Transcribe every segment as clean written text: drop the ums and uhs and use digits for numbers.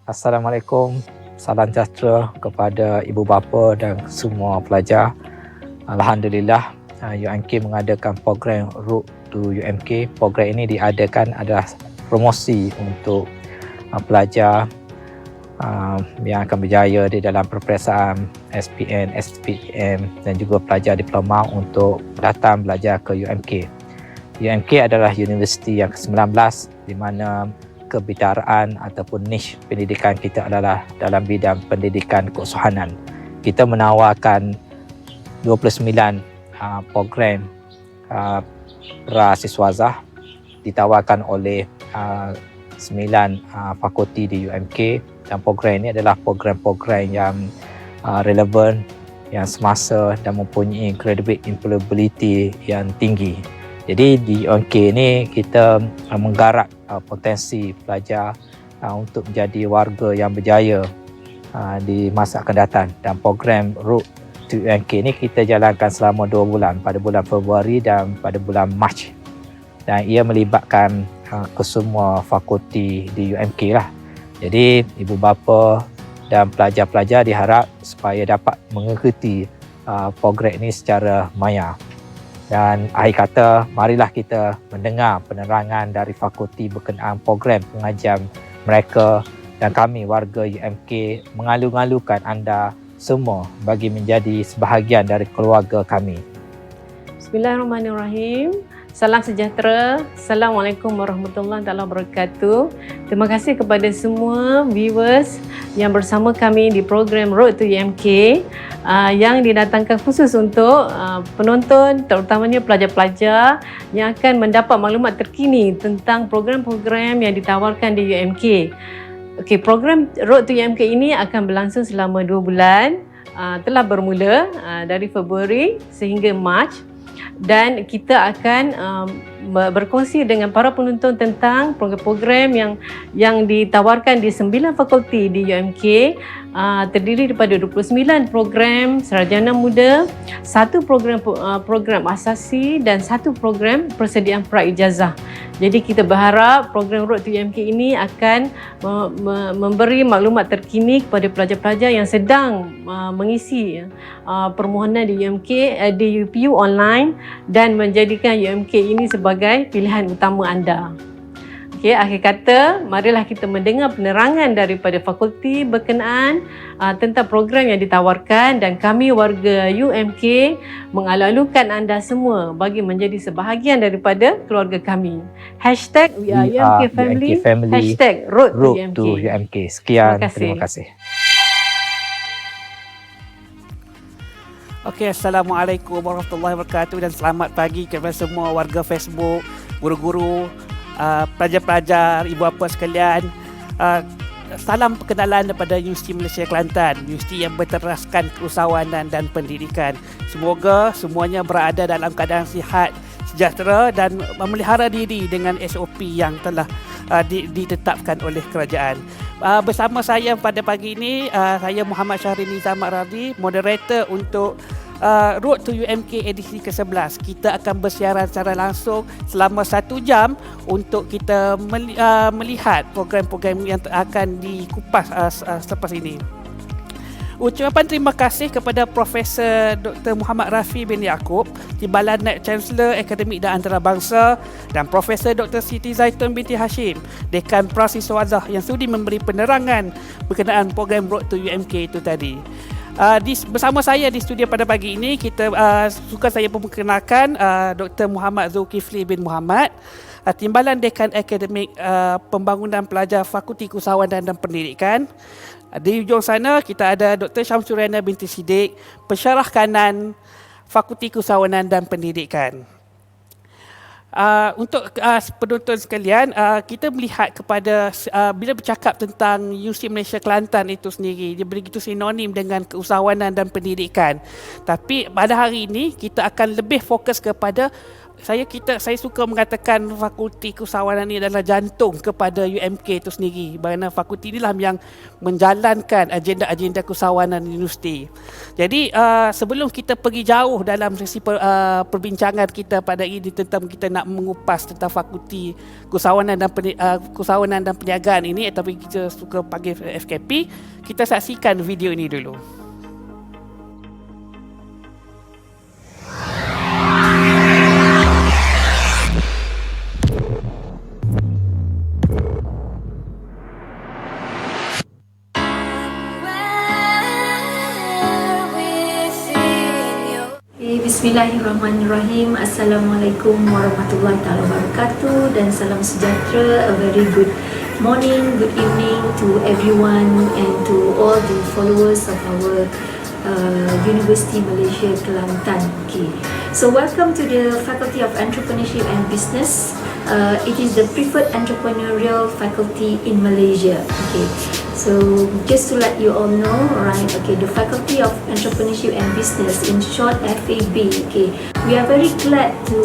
Assalamualaikum, salam sejahtera kepada ibu bapa dan semua pelajar. Alhamdulillah, UMK mengadakan program Road to UMK. Program ini diadakan adalah promosi untuk pelajar yang akan berjaya di dalam peperiksaan SPM, SPM dan juga pelajar diploma untuk datang belajar ke UMK. UMK adalah universiti yang ke-19 di mana kebidaraan ataupun niche pendidikan kita adalah dalam bidang pendidikan keusahanan. Kita menawarkan 29 program prasiswazah ditawarkan oleh 9 fakulti di UMK, dan program ini adalah program-program yang relevan, yang semasa dan mempunyai credibility employability yang tinggi. Jadi di UMK ini kita menggarap potensi pelajar untuk menjadi warga yang berjaya di masa akan datang, dan program Road to UMK ini kita jalankan selama 2 bulan, pada bulan Februari dan pada bulan Mac, dan ia melibatkan kesemua fakulti di UMK lah. Jadi ibu bapa dan pelajar-pelajar diharap supaya dapat mengikuti program ini secara maya. Dan akhir kata, marilah kita mendengar penerangan dari fakulti berkenaan program pengajian mereka, dan kami warga UMK mengalu-alukan anda semua bagi menjadi sebahagian dari keluarga kami. Bismillahirrahmanirrahim. Salam sejahtera. Assalamualaikum warahmatullahi wabarakatuh. Terima kasih kepada semua viewers yang bersama kami di program Road to UMK yang didatangkan khusus untuk penonton, terutamanya pelajar-pelajar yang akan mendapat maklumat terkini tentang program-program yang ditawarkan di UMK. Okey, program Road to UMK ini akan berlangsung selama 2 bulan. Telah bermula dari Februari sehingga Mac, dan kita akan berkongsi dengan para penonton tentang program-program yang ditawarkan di 9 fakulti di UMK, terdiri daripada 29 program sarjana muda, 1 program asasi dan 1 program persediaan praijazah. Jadi kita berharap program Road to UMK ini akan memberi maklumat terkini kepada pelajar-pelajar yang sedang mengisi permohonan di UMK di UPU online, dan menjadikan UMK ini sebagai pilihan utama anda. Okey, akhir kata, marilah kita mendengar penerangan daripada fakulti berkenaan tentang program yang ditawarkan, dan kami warga UMK mengalu-alukan anda semua bagi menjadi sebahagian daripada keluarga kami. Hashtag We are UMK Family, hashtag Road to UMK. Sekian, terima kasih. Okey, Assalamualaikum warahmatullahi wabarakatuh, dan selamat pagi kepada semua warga Facebook, guru-guru, pelajar-pelajar, ibu bapa sekalian. Salam perkenalan daripada Universiti Malaysia Kelantan, universiti yang berteraskan keusahawanan dan pendidikan. Semoga semuanya berada dalam keadaan sihat, sejahtera dan memelihara diri dengan SOP yang telah ditetapkan oleh kerajaan. Bersama saya pada pagi ini, saya Muhammad Syahrini Zaman Radhi, moderator untuk Road to UMK edisi ke-11. Kita akan bersiaran secara langsung selama 1 jam untuk kita melihat program-program yang akan dikupas selepas ini. Ucapan terima kasih kepada Profesor Dr. Muhammad Rafi bin Yaakob, Timbalan Naib Chancellor Akademik dan Antarabangsa, dan Profesor Dr. Siti Zaitun binti Hashim, Dekan Prasiswazah, yang sudi memberi penerangan berkenaan program Road to UMK itu tadi. Bersama saya di studio pada pagi ini, suka saya memperkenalkan Dr. Muhammad Zulkifli bin Muhammad, Timbalan Dekan Akademik Pembangunan Pelajar Fakulti Keusahawanan dan Pendidikan. Di hujung sana kita ada Dr. Syamsuriana binti Siddiq, Pensyarah Kanan Fakulti Keusahawanan dan Pendidikan. Untuk penonton sekalian, kita melihat kepada bila bercakap tentang Universiti Malaysia Kelantan itu sendiri, dia begitu sinonim dengan keusahawanan dan pendidikan. Tapi pada hari ini kita akan lebih fokus kepada saya suka mengatakan Fakulti Keusahawanan ini adalah jantung kepada UMK itu sendiri, kerana fakulti inilah yang menjalankan agenda-agenda keusahawanan universiti. Jadi sebelum kita pergi jauh dalam sesi perbincangan kita pada ini tentang kita nak mengupas tentang Fakulti Keusahawanan dan Perniagaan ini, tapi kita suka panggil FKP, kita saksikan video ini dulu. Bismillahirrahmanirrahim. Assalamualaikum warahmatullahi wabarakatuh dan salam sejahtera. A very good morning, good evening to everyone and to all the followers of our University Malaysia Kelantan. Okay. So welcome to the Faculty of Entrepreneurship and Business. It is the preferred entrepreneurial faculty in Malaysia. Okay. So just to let you all know, right? Okay, the Faculty of Entrepreneurship and Business, in short FAB. Okay, we are very glad to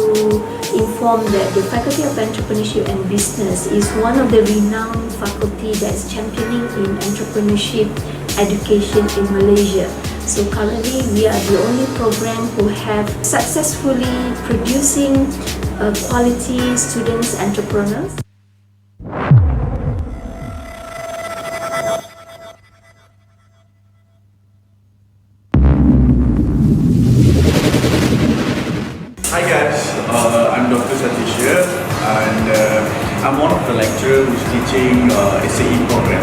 inform that the Faculty of Entrepreneurship and Business is one of the renowned faculty that's championing in entrepreneurship education in Malaysia. So currently we are the only program who have successfully producing quality students entrepreneurs. Hi guys, I'm Dr. Satish here, and I'm one of the lecturers who's teaching SAE program.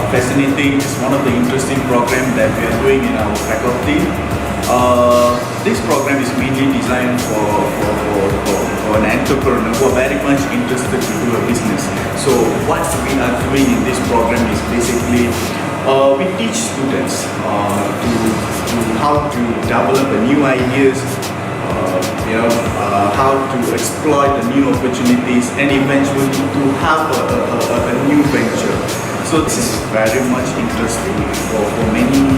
Fascinating, it's one of the interesting programs that we are doing in our faculty. This program is mainly designed for an entrepreneur who are very much interested to do a business. So what we are doing in this program is basically we teach students to how to develop new ideas, how to exploit the new opportunities and eventually to have a new venture. So this is very much interesting for many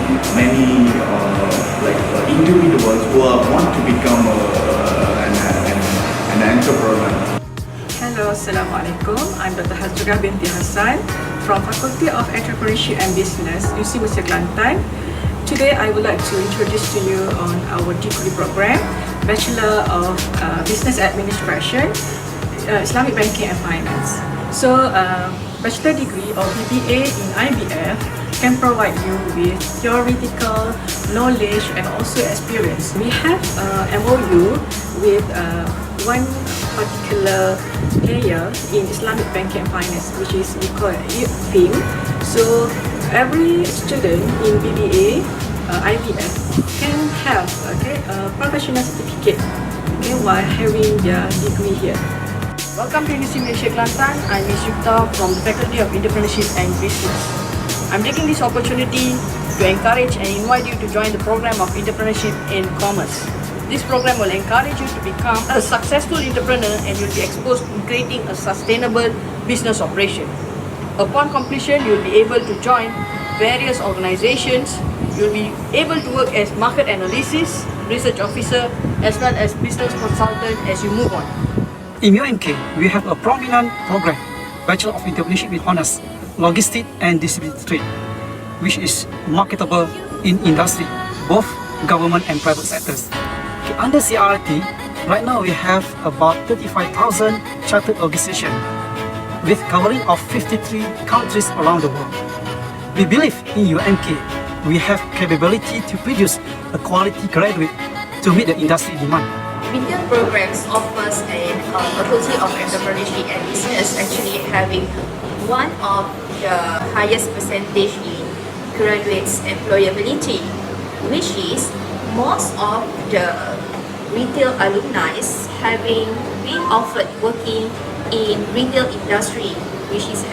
individuals who want to become an entrepreneur. Hello, Assalamualaikum. I'm Dr. Hazrugah binti Hassan from Faculty of Entrepreneurship and Business, UC Malaysia Kelantan. Today, I would like to introduce to you on our degree program, Bachelor of Business Administration, Islamic Banking and Finance. So, bachelor degree or BBA in IBF can provide you with theoretical knowledge and also experience. We have MOU with one particular player in Islamic Banking and Finance, which is we call it FIM. So every student in BBA IBF can have a professional certificate while having their degree here. Welcome to UC Malaysia Kelantan. I'm Ms. Yukta from the Faculty of Entrepreneurship and Business. I'm taking this opportunity to encourage and invite you to join the program of Entrepreneurship in Commerce. This program will encourage you to become a successful entrepreneur and you'll be exposed to creating a sustainable business operation. Upon completion, you'll be able to join various organizations. You'll be able to work as market analysis, research officer, as well as business consultant as you move on. In UMK, we have a prominent program, Bachelor of Entrepreneurship with Honours, Logistics and Distributed Trade, which is marketable in industry, both government and private sectors. Under CRT, right now we have about 35,000 chartered organizations with covering of 53 countries around the world. We believe in UMK, we have capability to produce a quality graduate to meet the industry demand. Retail programs offers a faculty of entrepreneurship and business actually having one of the highest percentage in graduates employability, which is most of the retail alumni having been offered working in retail industry, which is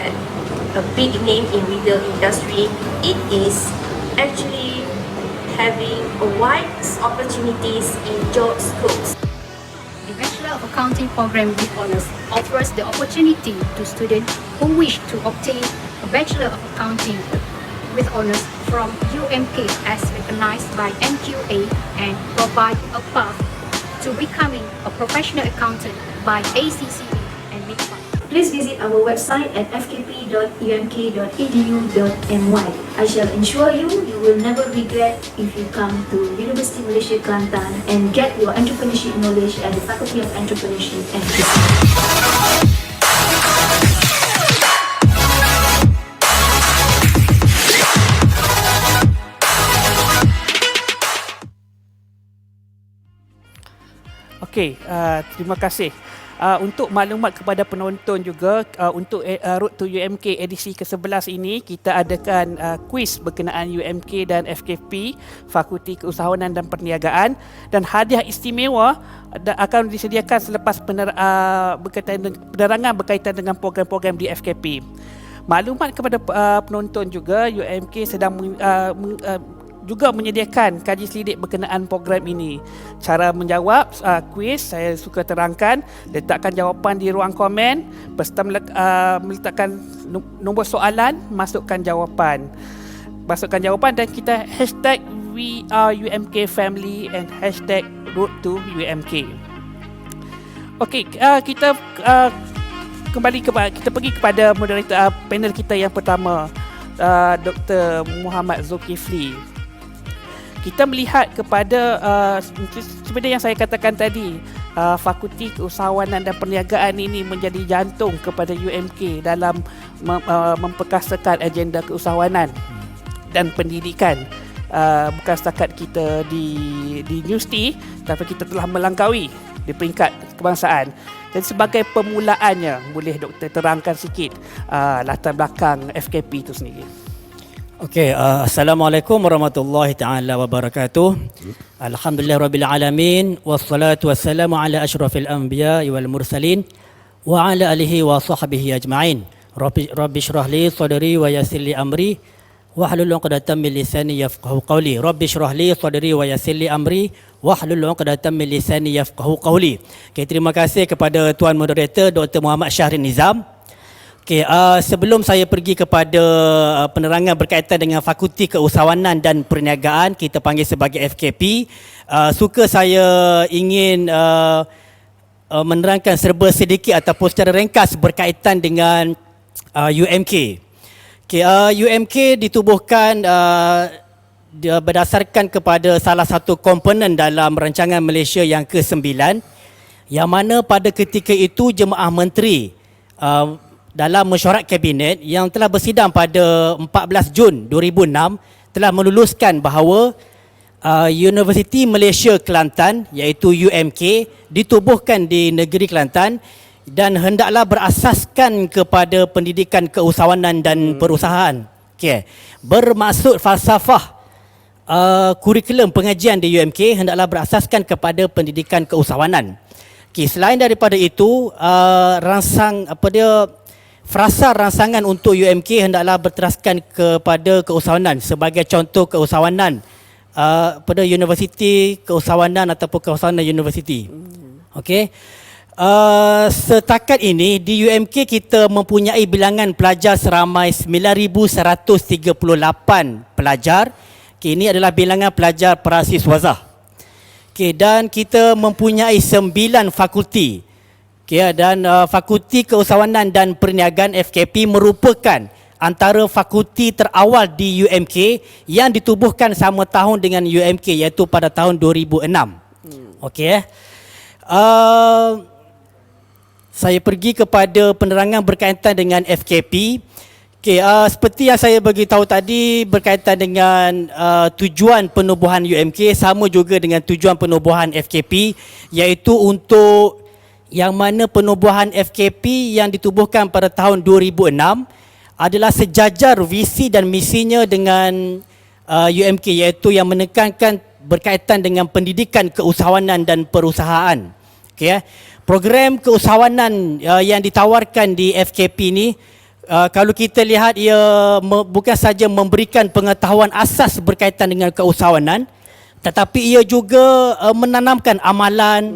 a big name in retail industry. It is actually having a wide opportunities in job scopes. The Bachelor of Accounting program with Honours offers the opportunity to students who wish to obtain a Bachelor of Accounting with Honours from UMK as recognized by NQA and provide a path to to becoming a professional accountant by ACCA and MIPA. Please visit our website at fkp.umk.edu.my. I shall ensure you will never regret if you come to University Malaysia Kelantan and get your entrepreneurship knowledge at the Faculty of Entrepreneurship and Business. Okey, terima kasih. Untuk maklumat kepada penonton juga, untuk Road to UMK edisi ke-11 ini, kita adakan kuis berkenaan UMK dan FKP, Fakulti Keusahawanan dan Perniagaan, dan hadiah istimewa akan disediakan selepas penerangan berkaitan dengan program-program di FKP. Maklumat kepada penonton juga, UMK sedang juga menyediakan kaji selidik berkenaan program ini. Cara menjawab kuis saya suka terangkan, letakkan jawapan di ruang komen, serta meletakkan nombor soalan, masukkan jawapan dan kita hashtag We Are UMK Family and hashtag Road to UMK. Okey, kita kita pergi kepada moderator panel kita yang pertama, Dr. Muhammad Zulkifli. Kita melihat kepada seperti yang saya katakan tadi, Fakulti Keusahawanan dan Perniagaan ini menjadi jantung kepada UMK dalam memperkasakan agenda keusahawanan dan pendidikan. Bukan setakat kita di universiti, tapi kita telah melangkaui di peringkat kebangsaan. Dan sebagai permulaannya, boleh Doktor terangkan sikit latar belakang FKP itu sendiri. Okey, Assalamualaikum warahmatullahi taala wabarakatuh. Alhamdulillah rabbil alamin, wassalatu wassalamu ala asyrafil anbiya wal mursalin wa ala alihi wa sahbihi ajma'in. Rabbi shrah li sadri wa yassir li amri wahlul 'uqdatam min lisani yafqahu qawli. Rabbi shrah li sadri wa yassir li amri wahlul 'uqdatam min lisani yafqahu qawli. Okey, terima kasih kepada tuan moderator Dr. Muhammad Syahrin Nizam. Okay, sebelum saya pergi kepada penerangan berkaitan dengan Fakulti Keusahawanan dan Perniagaan, kita panggil sebagai FKP, suka saya ingin menerangkan serba sedikit ataupun secara ringkas berkaitan dengan UMK. Okay, UMK ditubuhkan berdasarkan kepada salah satu komponen dalam rancangan Malaysia yang ke-9, yang mana pada ketika itu Jemaah Menteri dalam mesyuarat kabinet yang telah bersidang pada 14 Jun 2006 telah meluluskan bahawa Universiti Malaysia Kelantan iaitu UMK ditubuhkan di negeri Kelantan dan hendaklah berasaskan kepada pendidikan keusahawanan dan perusahaan. Okay. Bermaksud falsafah kurikulum pengajian di UMK hendaklah berasaskan kepada pendidikan keusahawanan. Okay. Selain daripada itu, frasa ransangan untuk UMK hendaklah berteraskan kepada keusahawanan sebagai contoh keusahawanan pada universiti keusahawanan ataupun keusahawanan universiti. Okey. Setakat ini di UMK kita mempunyai bilangan pelajar seramai 9,138 pelajar. Okay, ini adalah bilangan pelajar prasiswazah. Okay, dan kita mempunyai 9 fakulti. Okay, dan Fakulti Keusahawanan dan Perniagaan FKP merupakan antara fakulti terawal di UMK yang ditubuhkan sama tahun dengan UMK iaitu pada tahun 2006. Okey. Saya pergi kepada penerangan berkaitan dengan FKP. Okay, seperti yang saya beritahu tadi berkaitan dengan tujuan penubuhan UMK sama juga dengan tujuan penubuhan FKP iaitu untuk yang mana penubuhan FKP yang ditubuhkan pada tahun 2006 adalah sejajar visi dan misinya dengan UMK iaitu yang menekankan berkaitan dengan pendidikan keusahawanan dan perusahaan. Okay, program keusahawanan yang ditawarkan di FKP ini kalau kita lihat ia bukan saja memberikan pengetahuan asas berkaitan dengan keusahawanan tetapi ia juga menanamkan amalan,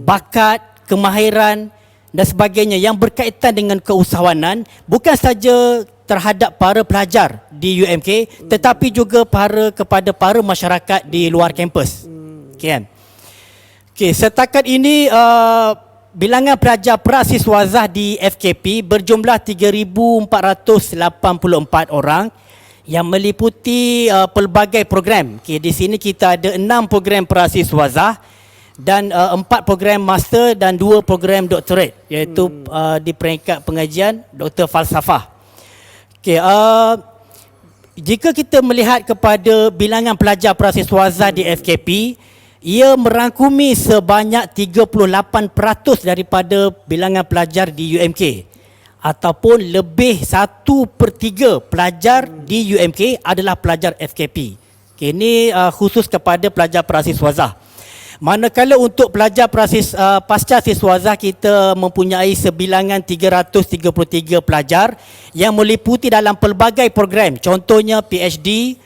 bakat, kemahiran dan sebagainya yang berkaitan dengan keusahawanan bukan saja terhadap para pelajar di UMK tetapi juga kepada para masyarakat di luar kampus. Okay. Okey, setakat ini bilangan pelajar prasiswazah di FKP berjumlah 3,484 orang yang meliputi pelbagai program. Okey, di sini kita ada 6 program prasiswazah dan 4 program master dan 2 program doktorat, iaitu di peringkat pengajian Doktor Falsafah. Okey, jika kita melihat kepada bilangan pelajar prasiswazah di FKP, ia merangkumi sebanyak 38% daripada bilangan pelajar di UMK, ataupun lebih 1/3 pelajar di UMK adalah pelajar FKP. Okay, ini khusus kepada pelajar prasiswazah. Manakala untuk pelajar pasca siswazah kita mempunyai sebilangan 333 pelajar yang meliputi dalam pelbagai program. Contohnya PhD,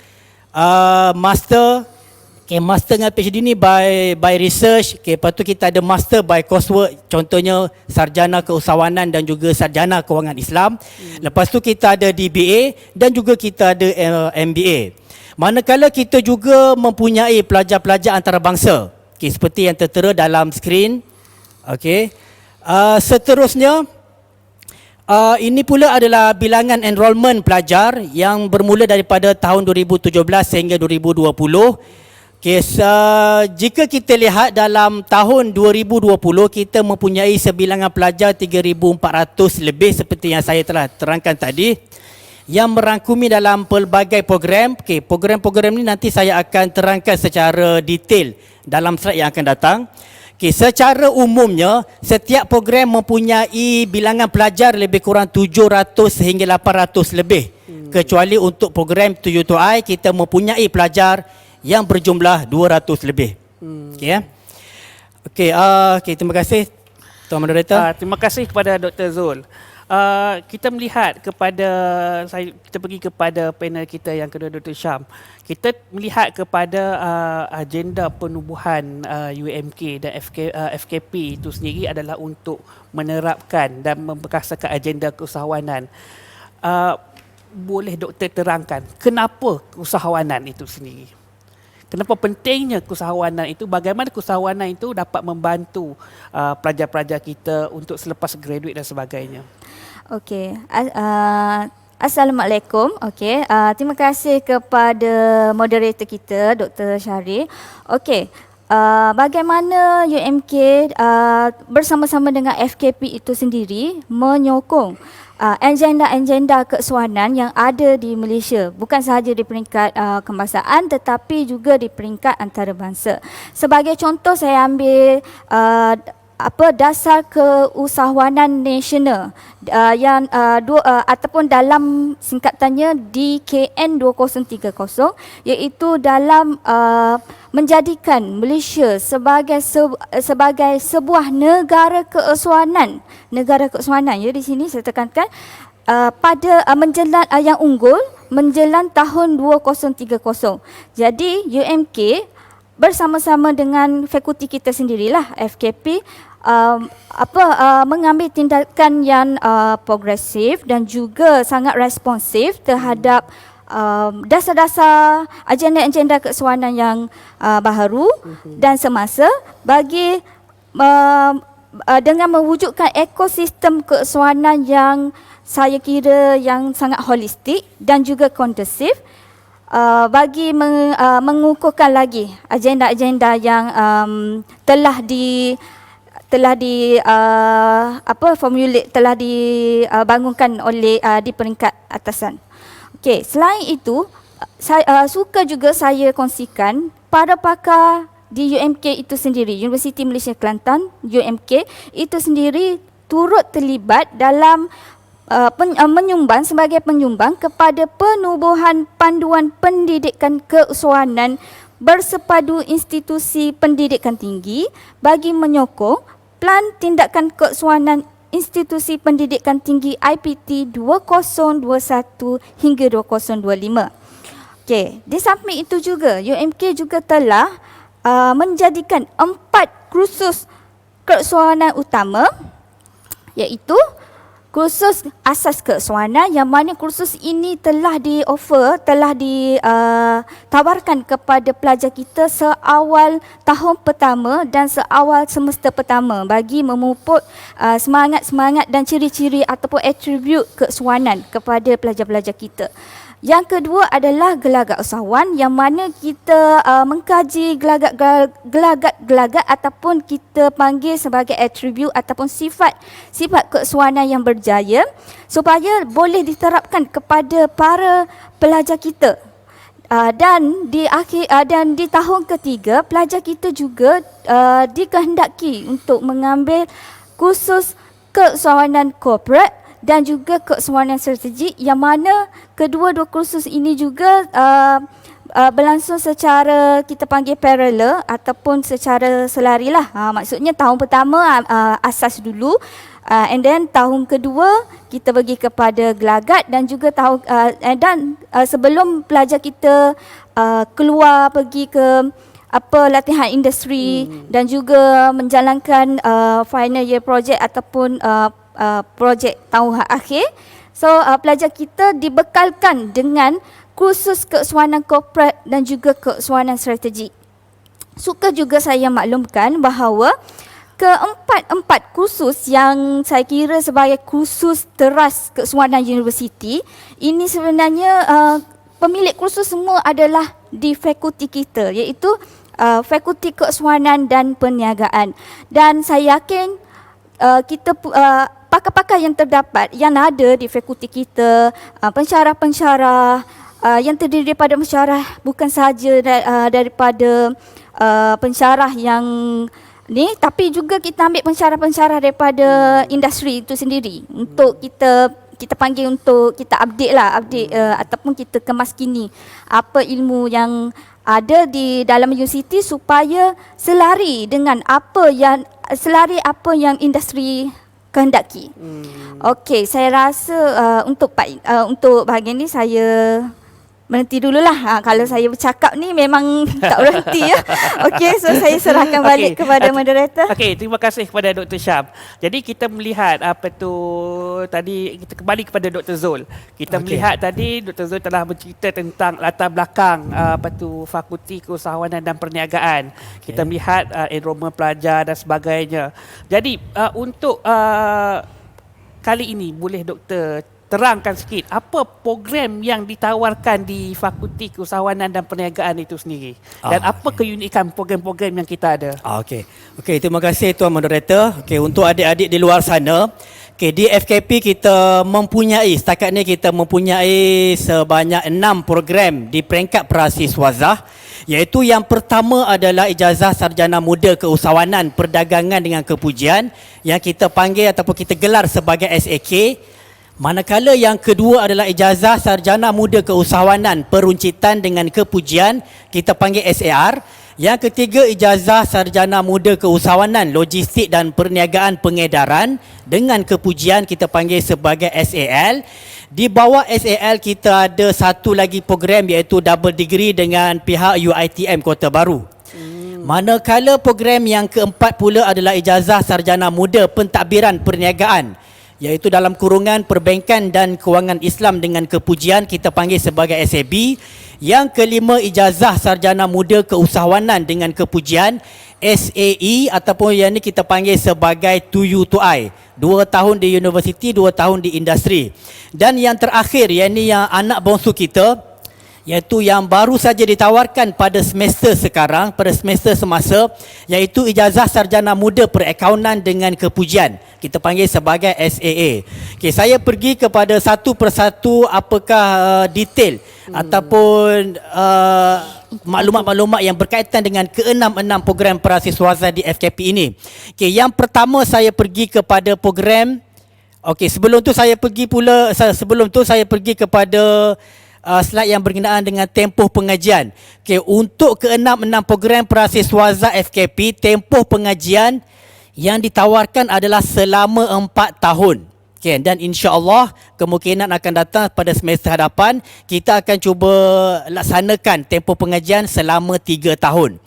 master, master dengan PhD ni by research. Lepas tu kita ada master by coursework, contohnya sarjana keusahawanan dan juga sarjana kewangan Islam. Lepas tu kita ada DBA dan juga kita ada MBA. Manakala kita juga mempunyai pelajar-pelajar antarabangsa. Seperti yang tertera dalam skrin. Seterusnya, ini pula adalah bilangan enrolment pelajar yang bermula daripada tahun 2017 sehingga 2020. Jika kita lihat dalam tahun 2020, kita mempunyai sebilangan pelajar 3,400 lebih seperti yang saya telah terangkan tadi, yang merangkumi dalam pelbagai program. Program-program ini nanti saya akan terangkan secara detail dalam slide yang akan datang. Secara umumnya, setiap program mempunyai bilangan pelajar lebih kurang 700 hingga 800 lebih. Kecuali untuk program To You To I, kita mempunyai pelajar yang berjumlah 200 lebih. Terima kasih Tuan Moderator. Terima kasih kepada Dr. Zul. Kita melihat kepada kita pergi kepada panel kita yang kedua, Dr. Syam. Kita melihat kepada agenda penubuhan UMK dan FKP itu sendiri adalah untuk menerapkan dan memperkasakan agenda keusahawanan. Boleh doktor terangkan kenapa keusahawanan itu sendiri? Kenapa pentingnya keusahawanan itu? Bagaimana keusahawanan itu dapat membantu pelajar-pelajar kita untuk selepas graduate dan sebagainya? Okey. Assalamualaikum. Okey. Terima kasih kepada moderator kita, Dr. Syahri. Okey. Bagaimana UMK bersama-sama dengan FKP itu sendiri menyokong agenda-agenda keusahawanan yang ada di Malaysia, bukan sahaja di peringkat kebangsaan tetapi juga di peringkat antarabangsa. Sebagai contoh, saya ambil dasar keusahawanan nasional yang ataupun dalam singkatannya DKN 2030, iaitu dalam menjadikan Malaysia sebagai sebuah negara keusahawanan. Ya, di sini saya tekankan pada menjelang yang unggul menjelang tahun 2030. Jadi UMK bersama-sama dengan fakulti kita sendirilah, FKP, mengambil tindakan yang progresif dan juga sangat responsif terhadap dasar-dasar agenda-agenda keusahawanan yang baharu dan semasa bagi dengan mewujudkan ekosistem keusahawanan yang saya kira yang sangat holistik dan juga kondusif, bagi mengukuhkan lagi agenda-agenda yang telah dibangunkan oleh di peringkat atasan. Okey, selain itu saya suka juga saya kongsikan para pakar di UMK itu sendiri, Universiti Malaysia Kelantan, UMK itu sendiri turut terlibat dalam menyumbang sebagai penyumbang kepada penubuhan panduan pendidikan keusahawanan bersepadu institusi pendidikan tinggi bagi menyokong Plan Tindakan Keusahawanan Institusi Pendidikan Tinggi IPT 2021 hingga 2025. Okey, di samping itu juga UMK juga telah menjadikan 4 kursus keusahawanan utama, iaitu kursus asas keusahawanan, yang mana kursus ini telah ditawarkan kepada pelajar kita seawal tahun pertama dan seawal semester pertama bagi memupuk semangat-semangat dan ciri-ciri ataupun atribut keusahawanan kepada pelajar-pelajar kita. Yang kedua adalah gelagat usahawan, yang mana kita mengkaji gelagat-gelagat ataupun kita panggil sebagai atribut ataupun sifat keusahawanan yang berjaya supaya boleh diterapkan kepada para pelajar kita. Dan di tahun ketiga, pelajar kita juga dikehendaki untuk mengambil kursus keusahawanan korporat dan juga keusahawanan strategik, yang mana kedua-dua kursus ini juga berlangsung secara kita panggil parallel ataupun secara selari lah. Maksudnya tahun pertama asas dulu, and then tahun kedua kita pergi kepada gelagat, dan juga sebelum pelajar kita keluar pergi ke latihan industri dan juga menjalankan final year project ataupun projek tahun akhir. So pelajar kita dibekalkan dengan kursus keusahawanan korporat dan juga keusahawanan strategik. Suka juga saya maklumkan bahawa keempat kursus yang saya kira sebagai kursus teras keusahawanan universiti ini sebenarnya pemilik kursus semua adalah di fakulti kita, iaitu Fakulti Keusahawanan dan Perniagaan. Dan saya yakin kita pakar-pakar yang terdapat yang ada di fakulti kita, pensyarah-pensyarah yang terdiri daripada pensyarah bukan sahaja daripada pensyarah yang ni, tapi juga kita ambil pensyarah-pensyarah daripada industri itu sendiri untuk kita panggil untuk kita update ataupun kita kemaskini apa ilmu yang ada di dalam universiti supaya selari apa yang industri kehendaki. Okey, saya rasa untuk bahagian ni saya berhenti dululah. Kalau saya bercakap ni memang tak berhenti ya. Okey, so saya serahkan balik kepada moderator. Okey, terima kasih kepada Dr. Syam. Jadi kita melihat tadi kita kembali kepada Dr. Zul. Kita melihat tadi Dr. Zul telah bercerita tentang latar belakang Fakulti Keusahawanan dan Perniagaan. Kita melihat enrolment pelajar dan sebagainya. Jadi untuk kali ini boleh Doktor terangkan sikit apa program yang ditawarkan di Fakulti Keusahawanan dan Perniagaan itu sendiri dan apa keunikan program-program yang kita ada. Okey, terima kasih Tuan Moderator. Okey, untuk adik-adik di luar sana, di FKP kita setakat ni kita mempunyai sebanyak 6 program di peringkat Prasiswazah, iaitu yang pertama adalah Ijazah Sarjana Muda Keusahawanan Perdagangan dengan Kepujian yang kita panggil ataupun kita gelar sebagai SAK. Manakala yang kedua adalah Ijazah Sarjana Muda Keusahawanan Peruncitan dengan Kepujian, kita panggil SAR. Yang ketiga, Ijazah Sarjana Muda Keusahawanan Logistik dan Perniagaan Pengedaran dengan Kepujian, kita panggil sebagai SAL. Di bawah SAL kita ada satu lagi program iaitu double degree dengan pihak UiTM Kota Baru. Manakala program yang keempat pula adalah Ijazah Sarjana Muda Pentadbiran Perniagaan, iaitu dalam kurungan Perbankan dan Kewangan Islam dengan Kepujian, kita panggil sebagai SAB. Yang kelima, Ijazah Sarjana Muda Keusahawanan dengan Kepujian, SAE, ataupun yang ni kita panggil sebagai 2U2I, 2 tahun di universiti, 2 tahun di industri. Dan yang terakhir, yang ni yang anak bongsu kita, iaitu yang baru saja ditawarkan pada semester sekarang, pada semester semasa, iaitu Ijazah Sarjana Muda Perakaunan dengan Kepujian, kita panggil sebagai SAA. Okey, saya pergi kepada satu persatu apakah detail ataupun maklumat-maklumat yang berkaitan dengan ke-6 program Prasiswazah di FKP ini. Okey, yang pertama saya pergi kepada program. Okey, sebelum tu saya pergi kepada slide yang berkenaan dengan tempoh pengajian. Okay, untuk ke-6 program Prasiswazah FKP, tempoh pengajian yang ditawarkan adalah selama 4 tahun. Okay, dan insya-Allah kemungkinan akan datang pada semester hadapan kita akan cuba laksanakan tempoh pengajian selama 3 tahun.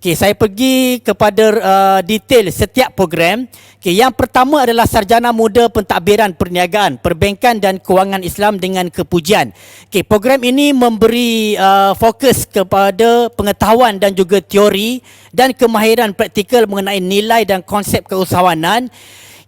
Okey, saya pergi kepada detail setiap program. Okey, yang pertama adalah Sarjana Muda Pentadbiran Perniagaan, Perbankan dan Kewangan Islam dengan Kepujian. Okey, program ini memberi fokus kepada pengetahuan dan juga teori dan kemahiran praktikal mengenai nilai dan konsep keusahawanan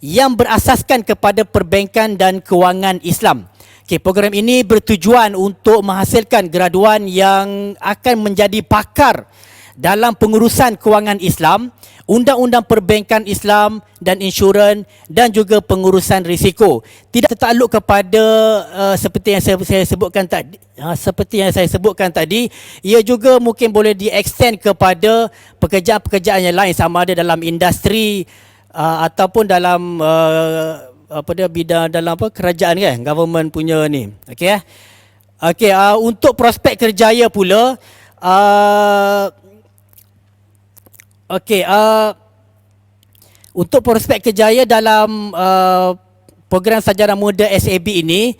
yang berasaskan kepada perbankan dan kewangan Islam. Okay, program ini bertujuan untuk menghasilkan graduan yang akan menjadi pakar dalam pengurusan kewangan Islam, undang-undang perbankan Islam dan insurans dan juga pengurusan risiko. Tidak tertakluk kepada seperti yang saya sebutkan tadi, ia juga mungkin boleh di-extend kepada pekerjaan-pekerjaan yang lain, sama ada dalam industri ataupun dalam bidang dalam kerajaan kan, government punya ni. Okey. Okey, untuk prospek kerjaya pula untuk prospek kerjaya dalam program Sarjana Muda SAB ini,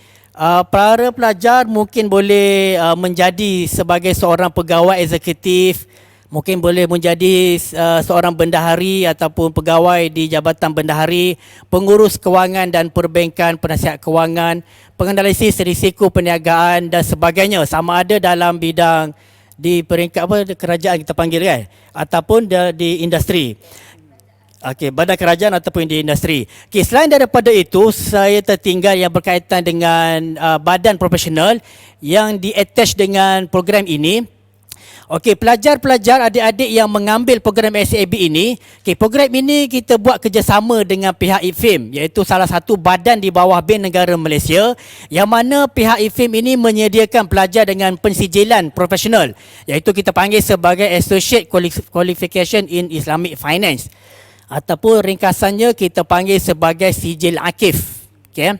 para pelajar mungkin boleh menjadi sebagai seorang pegawai eksekutif, mungkin boleh menjadi seorang bendahari ataupun pegawai di Jabatan Bendahari, pengurus kewangan dan perbankan, penasihat kewangan, penganalisis risiko perniagaan dan sebagainya, sama ada dalam bidang di peringkat kerajaan kita panggil kan, ataupun di industri. Okey, badan kerajaan ataupun di industri. Okey, selain daripada itu, saya tertinggal yang berkaitan dengan badan profesional yang di-attach dengan program ini. Okey, pelajar-pelajar, adik-adik yang mengambil program SAB ini, okey, program ini kita buat kerjasama dengan pihak IFIM, iaitu salah satu badan di bawah Bank Negara Malaysia, yang mana pihak IFIM ini menyediakan pelajar dengan pensijilan profesional, iaitu kita panggil sebagai Associate Qualification in Islamic Finance, ataupun ringkasannya kita panggil sebagai sijil akif. Okey.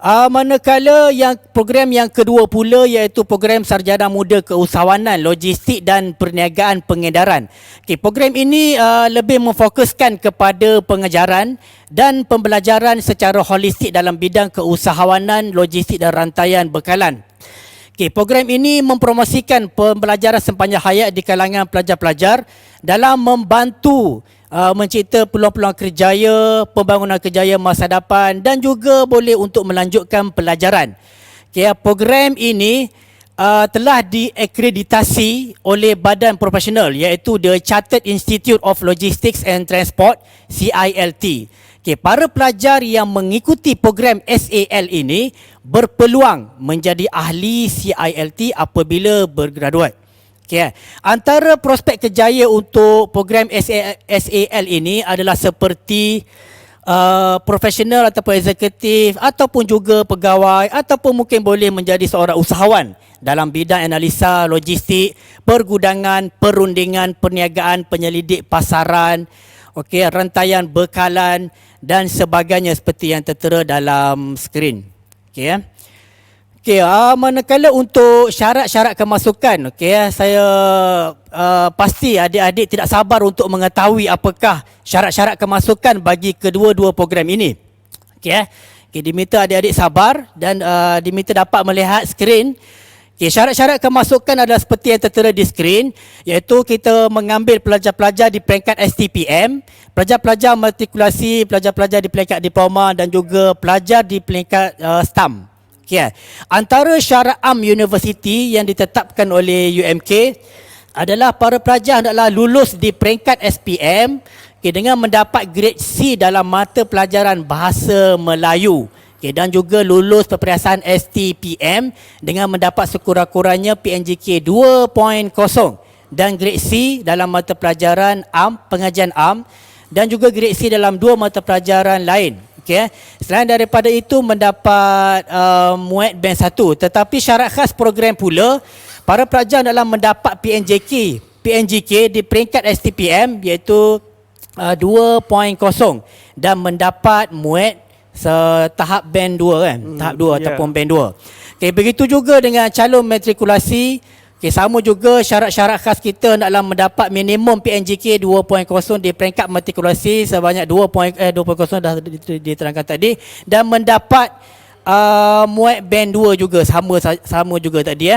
Manakala yang program yang kedua pula, iaitu program Sarjana Muda Keusahawanan, Logistik dan Perniagaan Pengedaran. Okay, program ini lebih memfokuskan kepada pengajaran dan pembelajaran secara holistik dalam bidang keusahawanan, logistik dan rantaian bekalan. Okay, program ini mempromosikan pembelajaran sepanjang hayat di kalangan pelajar-pelajar dalam membantu mencipta peluang-peluang kerjaya, pembangunan kerjaya masa depan dan juga boleh untuk melanjutkan pelajaran. Okay, program ini telah diakreditasi oleh badan profesional, iaitu The Chartered Institute of Logistics and Transport, CILT. Okay, para pelajar yang mengikuti program SAL ini berpeluang menjadi ahli CILT apabila bergraduat. Okay. Antara prospek kerjaya untuk program SAL ini adalah seperti profesional ataupun eksekutif ataupun juga pegawai ataupun mungkin boleh menjadi seorang usahawan dalam bidang analisa logistik, pergudangan, perundingan, perniagaan, penyelidik pasaran, okey, rantaian bekalan dan sebagainya seperti yang tertera dalam skrin. Okey. Okey, manakala untuk syarat-syarat kemasukan, okey, saya pasti adik-adik tidak sabar untuk mengetahui apakah syarat-syarat kemasukan bagi kedua-dua program ini. Okey, diminta adik-adik sabar dan diminta dapat melihat skrin. Okey, syarat-syarat kemasukan adalah seperti yang tertera di skrin, iaitu kita mengambil pelajar-pelajar di peringkat STPM, pelajar-pelajar matrikulasi, pelajar-pelajar di peringkat diploma dan juga pelajar di peringkat STAM. Okay. Antara syarat universiti yang ditetapkan oleh UMK adalah para pelajar hendaklah lulus di peringkat SPM dengan mendapat grade C dalam mata pelajaran Bahasa Melayu, dan juga lulus peperiksaan STPM dengan mendapat sekurang-kurangnya PNJK 2.0 dan grade C dalam mata pelajaran pengajian dan juga grade C dalam 2 mata pelajaran lain. Okay. Selain daripada itu mendapat muat band 1. Tetapi syarat khas program pula, para pelajar dalam mendapat PNJK di peringkat STPM iaitu 2.0 dan mendapat muat tahap band 2 kan, tahap 2 ataupun band 2. Okay, begitu juga dengan calon matrikulasi. Okay, sama juga syarat-syarat khas kita hendaklah mendapat minimum PNJK 2.0 di peringkat matrikulasi sebanyak 2.0 dah diterangkan tadi dan mendapat muat band 2 juga, sama juga tadi.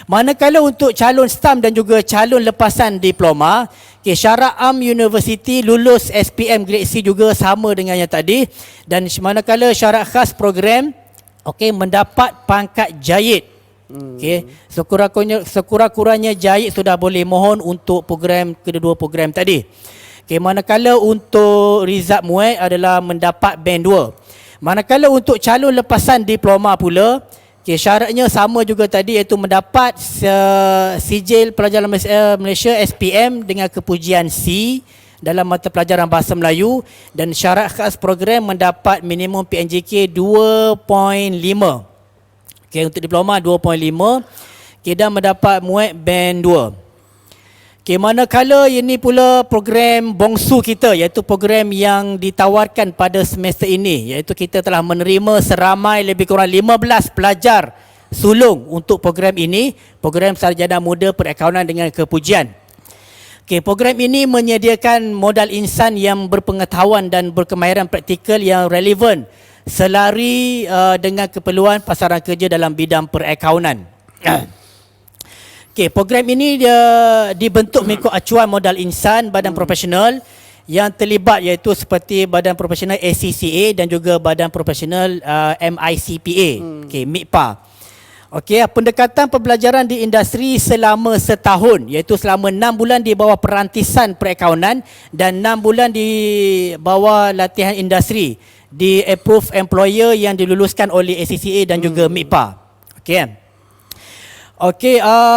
Manakala untuk calon STAM dan juga calon lepasan diploma, syarat University lulus SPM Grade C juga sama dengan yang tadi. Dan manakala syarat khas program, mendapat pangkat jayid. Sekurang-kurangnya jayid sudah boleh mohon untuk program kedua program tadi. Manakala untuk result muat adalah mendapat band 2. Manakala untuk calon lepasan diploma pula, syaratnya sama juga tadi, iaitu mendapat sijil pelajaran Malaysia SPM dengan kepujian C dalam mata pelajaran Bahasa Melayu, dan syarat khas program mendapat minimum PNJK 2.5. Untuk diploma 2.5, dan mendapat muat band 2. Manakala ini pula program bongsu kita, iaitu program yang ditawarkan pada semester ini, iaitu kita telah menerima seramai lebih kurang 15 pelajar sulung untuk program ini, program Sarjana Muda Perakaunan dengan Kepujian. Program ini menyediakan modal insan yang berpengetahuan dan berkemahiran praktikal yang relevan selari dengan keperluan pasaran kerja dalam bidang perakaunan. Program ini dibentuk mengikut acuan modal insan badan profesional yang terlibat, iaitu seperti badan profesional ACCA dan juga badan profesional MICPA, MIPA. Pendekatan pembelajaran di industri selama setahun, iaitu selama 6 bulan di bawah perantisan perakaunan dan 6 bulan di bawah latihan industri di approved employer yang diluluskan oleh ACCA dan juga MIPA.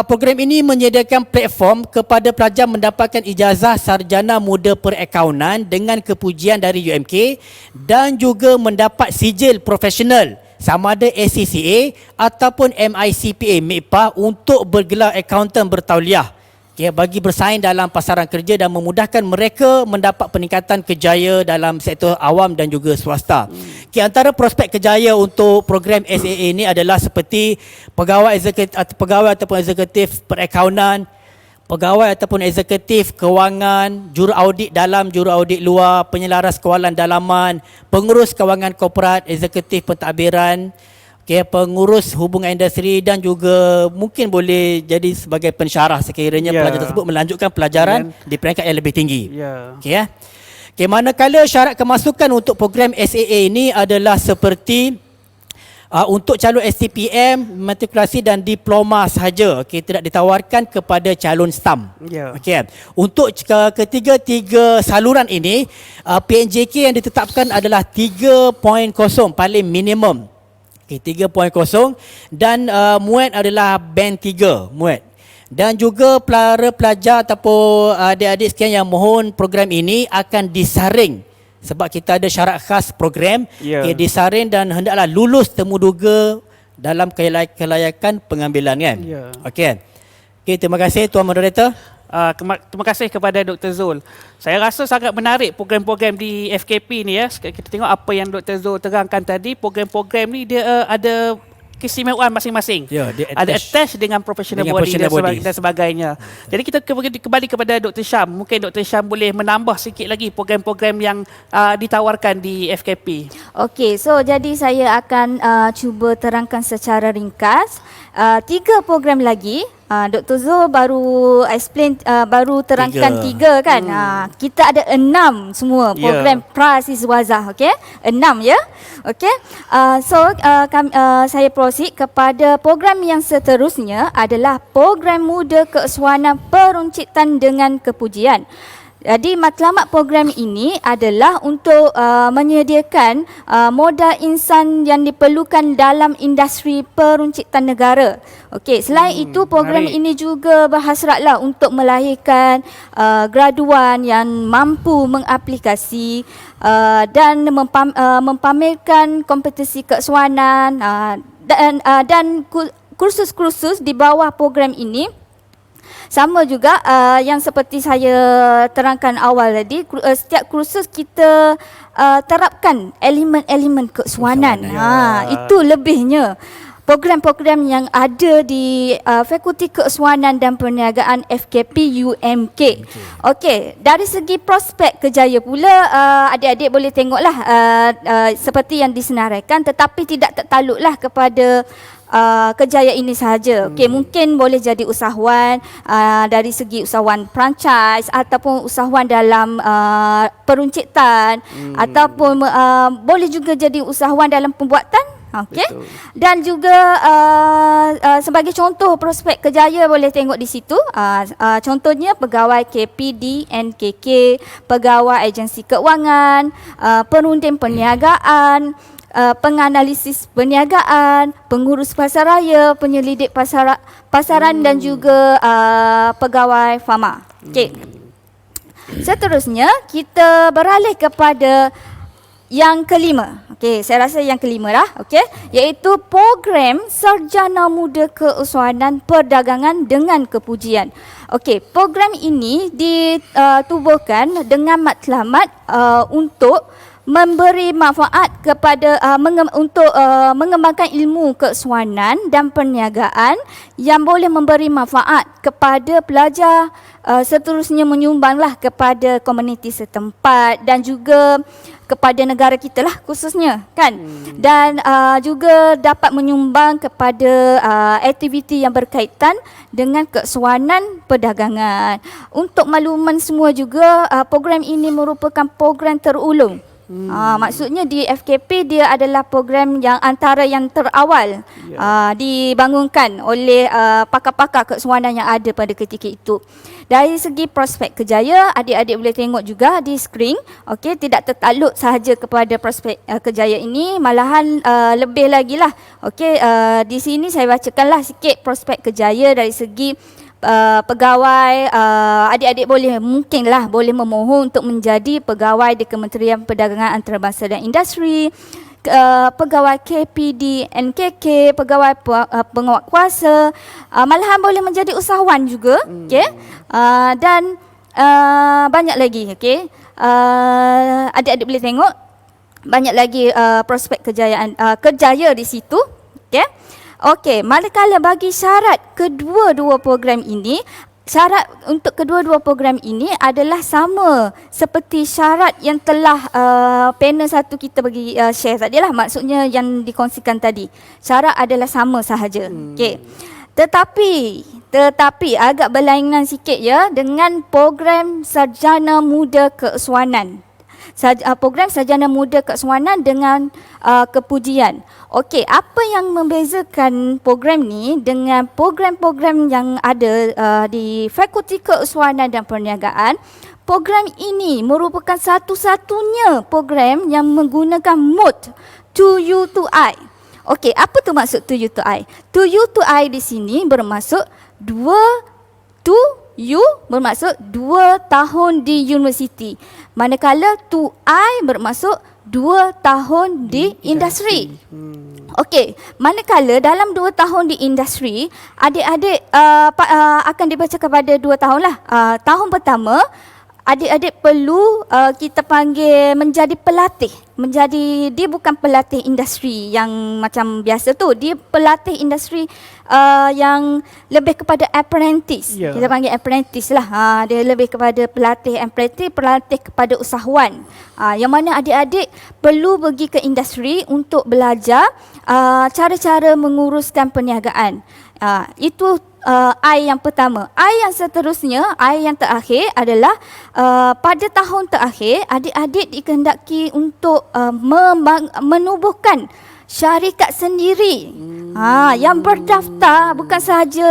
Program ini menyediakan platform kepada pelajar mendapatkan ijazah Sarjana Muda Perakaunan dengan kepujian dari UMK dan juga mendapat sijil profesional sama ada ACCA ataupun MICPA MIPA untuk bergelar akauntan bertauliah, bagi bersaing dalam pasaran kerja dan memudahkan mereka mendapat peningkatan kejaya dalam sektor awam dan juga swasta. Antara prospek kejaya untuk program SAA ini adalah seperti pegawai ataupun eksekutif perakaunan, pegawai ataupun eksekutif kewangan, juru audit dalam, juru audit luar, penyelaras kawalan dalaman, pengurus kewangan korporat, eksekutif pentadbiran, pengurus hubungan industri, dan juga mungkin boleh jadi sebagai pensyarah sekiranya pelajar tersebut melanjutkan pelajaran di peringkat yang lebih tinggi. Manakala syarat kemasukan untuk program SAA ini adalah seperti untuk calon STPM, matrikulasi dan diploma sahaja, tidak ditawarkan kepada calon STAM. Untuk ketiga-tiga saluran ini, PNJK yang ditetapkan adalah 3.0 paling minimum. 3.0, dan muat adalah band 3 muat. Dan juga para pelajar ataupun adik-adik sekalian yang mohon program ini akan disaring, sebab kita ada syarat khas program, disaring dan hendaklah lulus temuduga dalam kelayakan pengambilan, kan? Terima kasih Tuan Moderator. Terima kasih kepada Dr. Zul. Saya rasa sangat menarik program-program di FKP ni ya. Kita tengok apa yang Dr. Zul terangkan tadi. Program-program ni dia ada keistimewaan masing-masing. Ada attach dengan professional body dan sebagainya. Jadi kita kembali kepada Dr. Syam. Mungkin Dr. Syam boleh menambah sikit lagi program-program yang ditawarkan di FKP. So jadi saya akan cuba terangkan secara ringkas. 3 program lagi. Dr. Zul baru explain, baru terangkan 3 kan. Kita ada 6 semua program prasiswazah, 6 ya. Saya proceed kepada program yang seterusnya adalah program Muda Kesuanan Peruncitan dengan Kepujian. Jadi matlamat program ini adalah untuk menyediakan modal insan yang diperlukan dalam industri peruncitan negara. Selain itu program ini juga berhasratlah untuk melahirkan graduan yang mampu mengaplikasi dan mempamerkan kompetisi kesuanan dan kursus-kursus di bawah program ini. Sama juga yang seperti saya terangkan awal tadi, setiap kursus kita terapkan elemen-elemen kesuanan. Itu lebihnya. program-program yang ada di Fakulti Keusuanan dan Perniagaan FKP UMK. Okey, dari segi prospek kerjaya pula, adik-adik boleh tengoklah seperti yang disenaraikan, tetapi tidak tertaluklah kepada kerjaya ini sahaja. Okey, mungkin boleh jadi usahawan dari segi usahawan franchise ataupun usahawan dalam peruncitan ataupun boleh juga jadi usahawan dalam pembuatan. Okey. Dan juga sebagai contoh prospek kerjaya boleh tengok di situ. Contohnya pegawai KPD, NKK, pegawai agensi keuangan, perunding perniagaan, penganalisis perniagaan, pengurus pasaraya, penyelidik pasaran dan juga pegawai fama. Okey. Seterusnya kita beralih kepada yang kelima. Okey, saya rasa yang kelima lah, okey, iaitu program Sarjana Muda Keusuanan Perdagangan dengan Kepujian. Okey, program ini ditubuhkan dengan matlamat untuk memberi manfaat kepada untuk mengembangkan ilmu keusuanan dan perniagaan yang boleh memberi manfaat kepada pelajar, seterusnya menyumbanglah kepada komuniti setempat dan juga kepada negara kita lah khususnya, kan. Dan juga dapat menyumbang kepada aktiviti yang berkaitan dengan keusuanan perdagangan. Untuk makluman semua juga, program ini merupakan program terulung. Maksudnya di FKP dia adalah program yang antara yang terawal dibangunkan oleh pakar-pakar keusuanan yang ada pada ketika itu. Dari segi prospek kerjaya, adik-adik boleh tengok juga di skrin. Okey, tidak tertakluk sahaja kepada prospek kerjaya ini, malahan lebih lagi lah. Okey, di sini saya bacakanlah sikit prospek kerjaya dari segi pegawai. Adik-adik mungkinlah boleh memohon untuk menjadi pegawai di Kementerian Perdagangan Antarabangsa dan Industri, pegawai KPD, NKK, pegawai penguat kuasa, malahan boleh menjadi usahawan juga, okey. Dan banyak lagi, okey. Adik-adik boleh tengok banyak lagi prospek kerjaya di situ, okey. Okey, manakala bagi syarat kedua-dua program ini, syarat untuk kedua-dua program ini adalah sama seperti syarat yang telah panel satu kita bagi share tadi lah, maksudnya yang dikongsikan tadi. Syarat adalah sama sahaja. Okey. Tetapi agak berlainan sikit ya dengan program Sarjana Muda Keusuanan. Program Sarjana Muda Keusuanan dengan Kepujian. Okey, apa yang membezakan program ni dengan program-program yang ada di Fakulti Keusuanan dan Perniagaan? Program ini merupakan satu-satunya program yang menggunakan mode to you to I. Okey, apa tu maksud to you to I? To you to I di sini bermaksud to you bermaksud 2 tahun di universiti. Manakala to I bermaksud 2 tahun di industri. Okey, manakala dalam 2 tahun di industri, adik-adik akan dibaca kepada 2 tahun lah. Tahun pertama, adik-adik perlu kita panggil menjadi pelatih. Dia bukan pelatih industri yang macam biasa tu. Dia pelatih industri yang lebih kepada apprentice. Kita panggil apprentice lah. Dia lebih kepada pelatih apprentice, pelatih kepada usahawan. Yang mana adik-adik perlu pergi ke industri untuk belajar cara-cara menguruskan perniagaan. Itu I yang pertama. I yang seterusnya, I yang terakhir adalah pada tahun terakhir adik-adik dikehendaki untuk menubuhkan syarikat sendiri yang berdaftar, bukan sahaja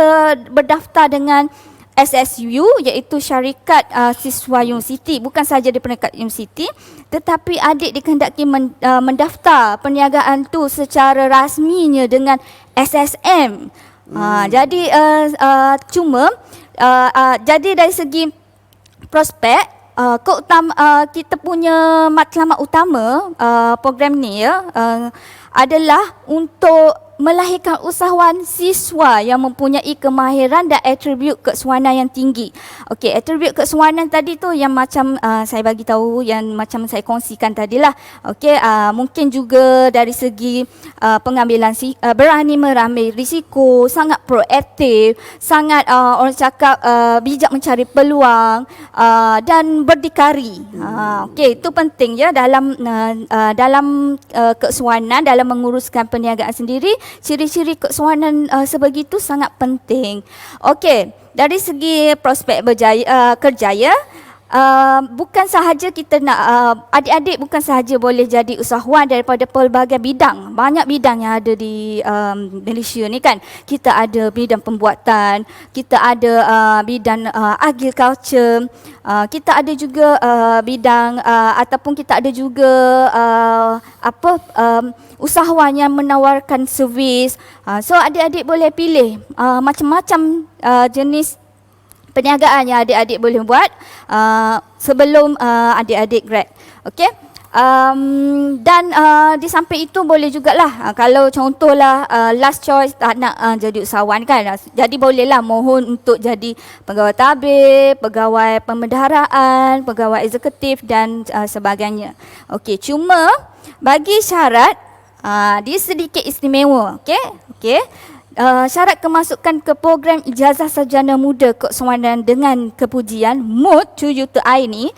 berdaftar dengan SSU iaitu syarikat siswa universiti, bukan sahaja di peringkat universiti, tetapi adik dikehendaki mendaftar perniagaan tu secara rasminya dengan SSM. Jadi jadi dari segi prospek kita punya matlamat utama program ni adalah untuk melahirkan usahawan siswa yang mempunyai kemahiran dan atribut keusahawanan yang tinggi. Okey, atribut keusahawanan tadi tu yang macam saya bagi tahu, yang macam saya kongsikan tadilah. Okey, mungkin juga dari segi pengambilan berani mengambil risiko, sangat proaktif, sangat orang cakap bijak mencari peluang dan berdikari. Okey, itu penting ya dalam keusahawanan, dalam menguruskan perniagaan sendiri. Ciri-ciri keusahawanan sebegitu sangat penting. Okey, dari segi prospek kerjaya, bukan sahaja kita nak adik-adik bukan sahaja boleh jadi usahawan daripada pelbagai bidang. Banyak bidang yang ada di Malaysia ni kan. Kita ada bidang pembuatan, kita ada bidang agriculture, kita ada juga bidang ataupun kita ada juga usahawan yang menawarkan servis. So adik-adik boleh pilih macam-macam jenis perniagaan yang adik-adik boleh buat sebelum adik-adik grad. Okey. Dan di samping itu boleh jugalah kalau contohlah last choice tak nak jadi usahawan kan, jadi bolehlah mohon untuk jadi pegawai tabir, pegawai pemendaharaan, pegawai eksekutif dan sebagainya. Okey, cuma bagi syarat dia sedikit istimewa. Okey. Syarat kemasukan ke program ijazah sarjana muda keusahawanan dengan kepujian MUT 2 UTI ni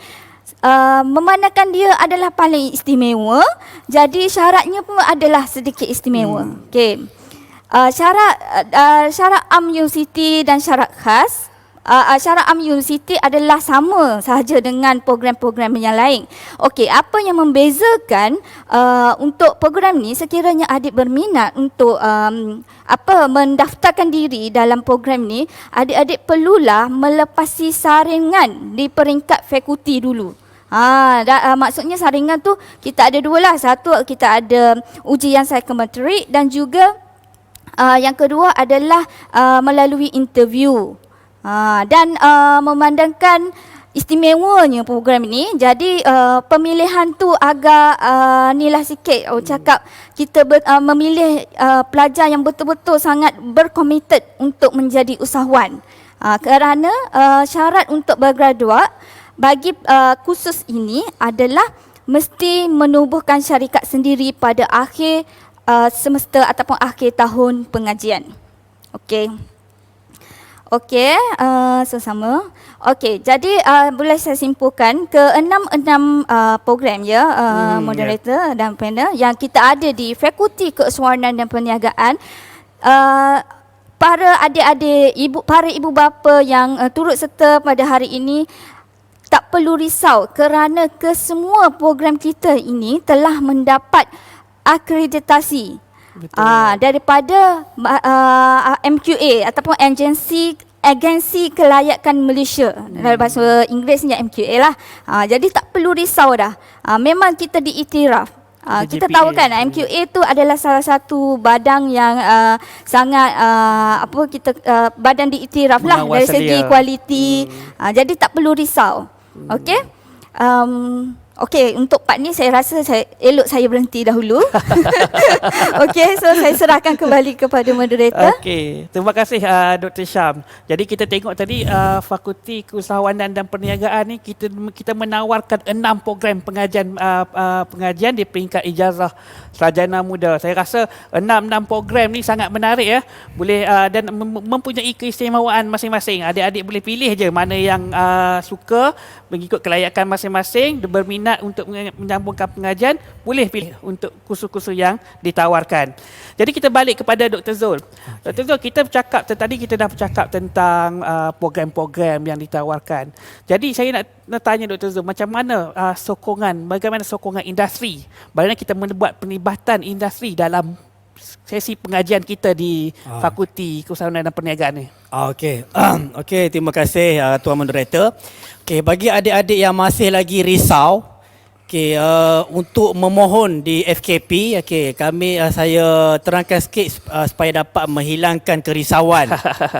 memandangkan dia adalah paling istimewa, jadi syaratnya pun adalah sedikit istimewa. Okey. Syarat universiti dan syarat khas. Syarat universiti adalah sama sahaja dengan program-program yang lain. Okey, apa yang membezakan untuk program ni, sekiranya adik berminat untuk mendaftarkan diri dalam program ni, adik-adik perlulah melepasi saringan di peringkat fakulti dulu. Maksudnya saringan tu kita ada dua lah. Satu, kita ada ujian psikometrik dan juga yang kedua adalah melalui interview. Dan memandangkan istimewanya program ini, jadi pemilihan tu agak nilah sikit. Cakap kita memilih pelajar yang betul-betul sangat berkomited untuk menjadi usahawan. Kerana syarat untuk bergraduat bagi kursus ini adalah mesti menubuhkan syarikat sendiri pada akhir semester ataupun akhir tahun pengajian. Okey. Okey, sama. Okey, jadi boleh saya simpulkan ke-6 program ya, moderator dan panel yang kita ada di Fakulti Keusahawanan dan Perniagaan. Para adik-adik, para ibu bapa yang turut serta pada hari ini, tak perlu risau kerana kesemua program kita ini telah mendapat akreditasi daripada MQA ataupun Agensi Kelayakan Malaysia. Dalam bahasa Inggerisnya MQA lah. Jadi tak perlu risau dah. Memang kita diiktiraf. Kita tahu kan MQA tu adalah salah satu badan yang sangat badan diiktiraf lah dari segi kualiti. Jadi tak perlu risau. Okey. Okey, untuk part ni saya rasa saya berhenti dahulu. Okey, so saya serahkan kembali kepada moderator. Okey, terima kasih Dr. Syam. Jadi kita tengok tadi Fakulti Keusahawanan dan Perniagaan ni kita menawarkan 6 program pengajian di peringkat ijazah sarjana muda. Saya rasa 6 program ni sangat menarik ya. Boleh dan mempunyai keistimewaan masing-masing. Adik-adik boleh pilih je mana yang suka mengikut kelayakan masing-masing, berminat untuk menyambungkan pengajian, boleh pilih untuk kursus-kursus yang ditawarkan. Jadi kita balik kepada Dr. Zul. Dr. Zul, tadi kita dah bercakap tentang program-program yang ditawarkan. Jadi saya nak tanya Dr. Zul, macam mana bagaimana sokongan industri? Bagaimana kita membuat penlibatan industri dalam sesi pengajian kita di Fakulti Keusahawanan dan Perniagaan ni? Okey. Okey, terima kasih Tuan Moderator. Okey, bagi adik-adik yang masih lagi risau untuk memohon di FKP, saya terangkan sikit supaya dapat menghilangkan kerisauan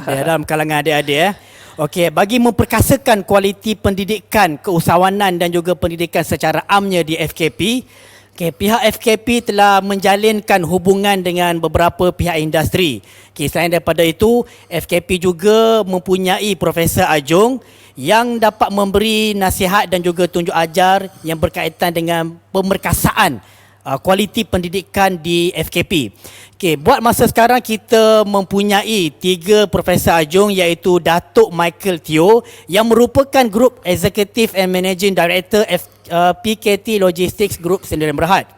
dalam kalangan adik-adik. Okey, bagi memperkasakan kualiti pendidikan keusahawanan dan juga pendidikan secara amnya di FKP, Okay, pihak FKP telah menjalinkan hubungan dengan beberapa pihak industri. Okay, selain daripada itu, FKP juga mempunyai Profesor Ajong yang dapat memberi nasihat dan juga tunjuk ajar yang berkaitan dengan pemerkasaan kualiti pendidikan di FKP. Okay, buat masa sekarang kita mempunyai 3 Profesor Ajong iaitu Datuk Michael Teo yang merupakan Group Executive and Managing Director PKT Logistics Group Sdn Bhd.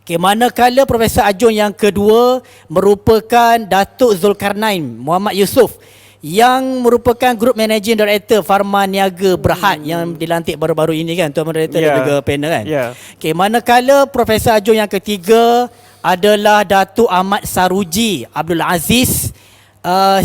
Okay, manakala Profesor Ajong yang kedua merupakan Datuk Zulkarnain Muhammad Yusof yang merupakan Group Managing Director Pharma Niaga Berhad yang dilantik baru-baru ini kan, Tuan Moderator dan juga panel kan. Okay, manakala Profesor Ajong yang ketiga adalah Datuk Ahmad Saruji Abdul Aziz,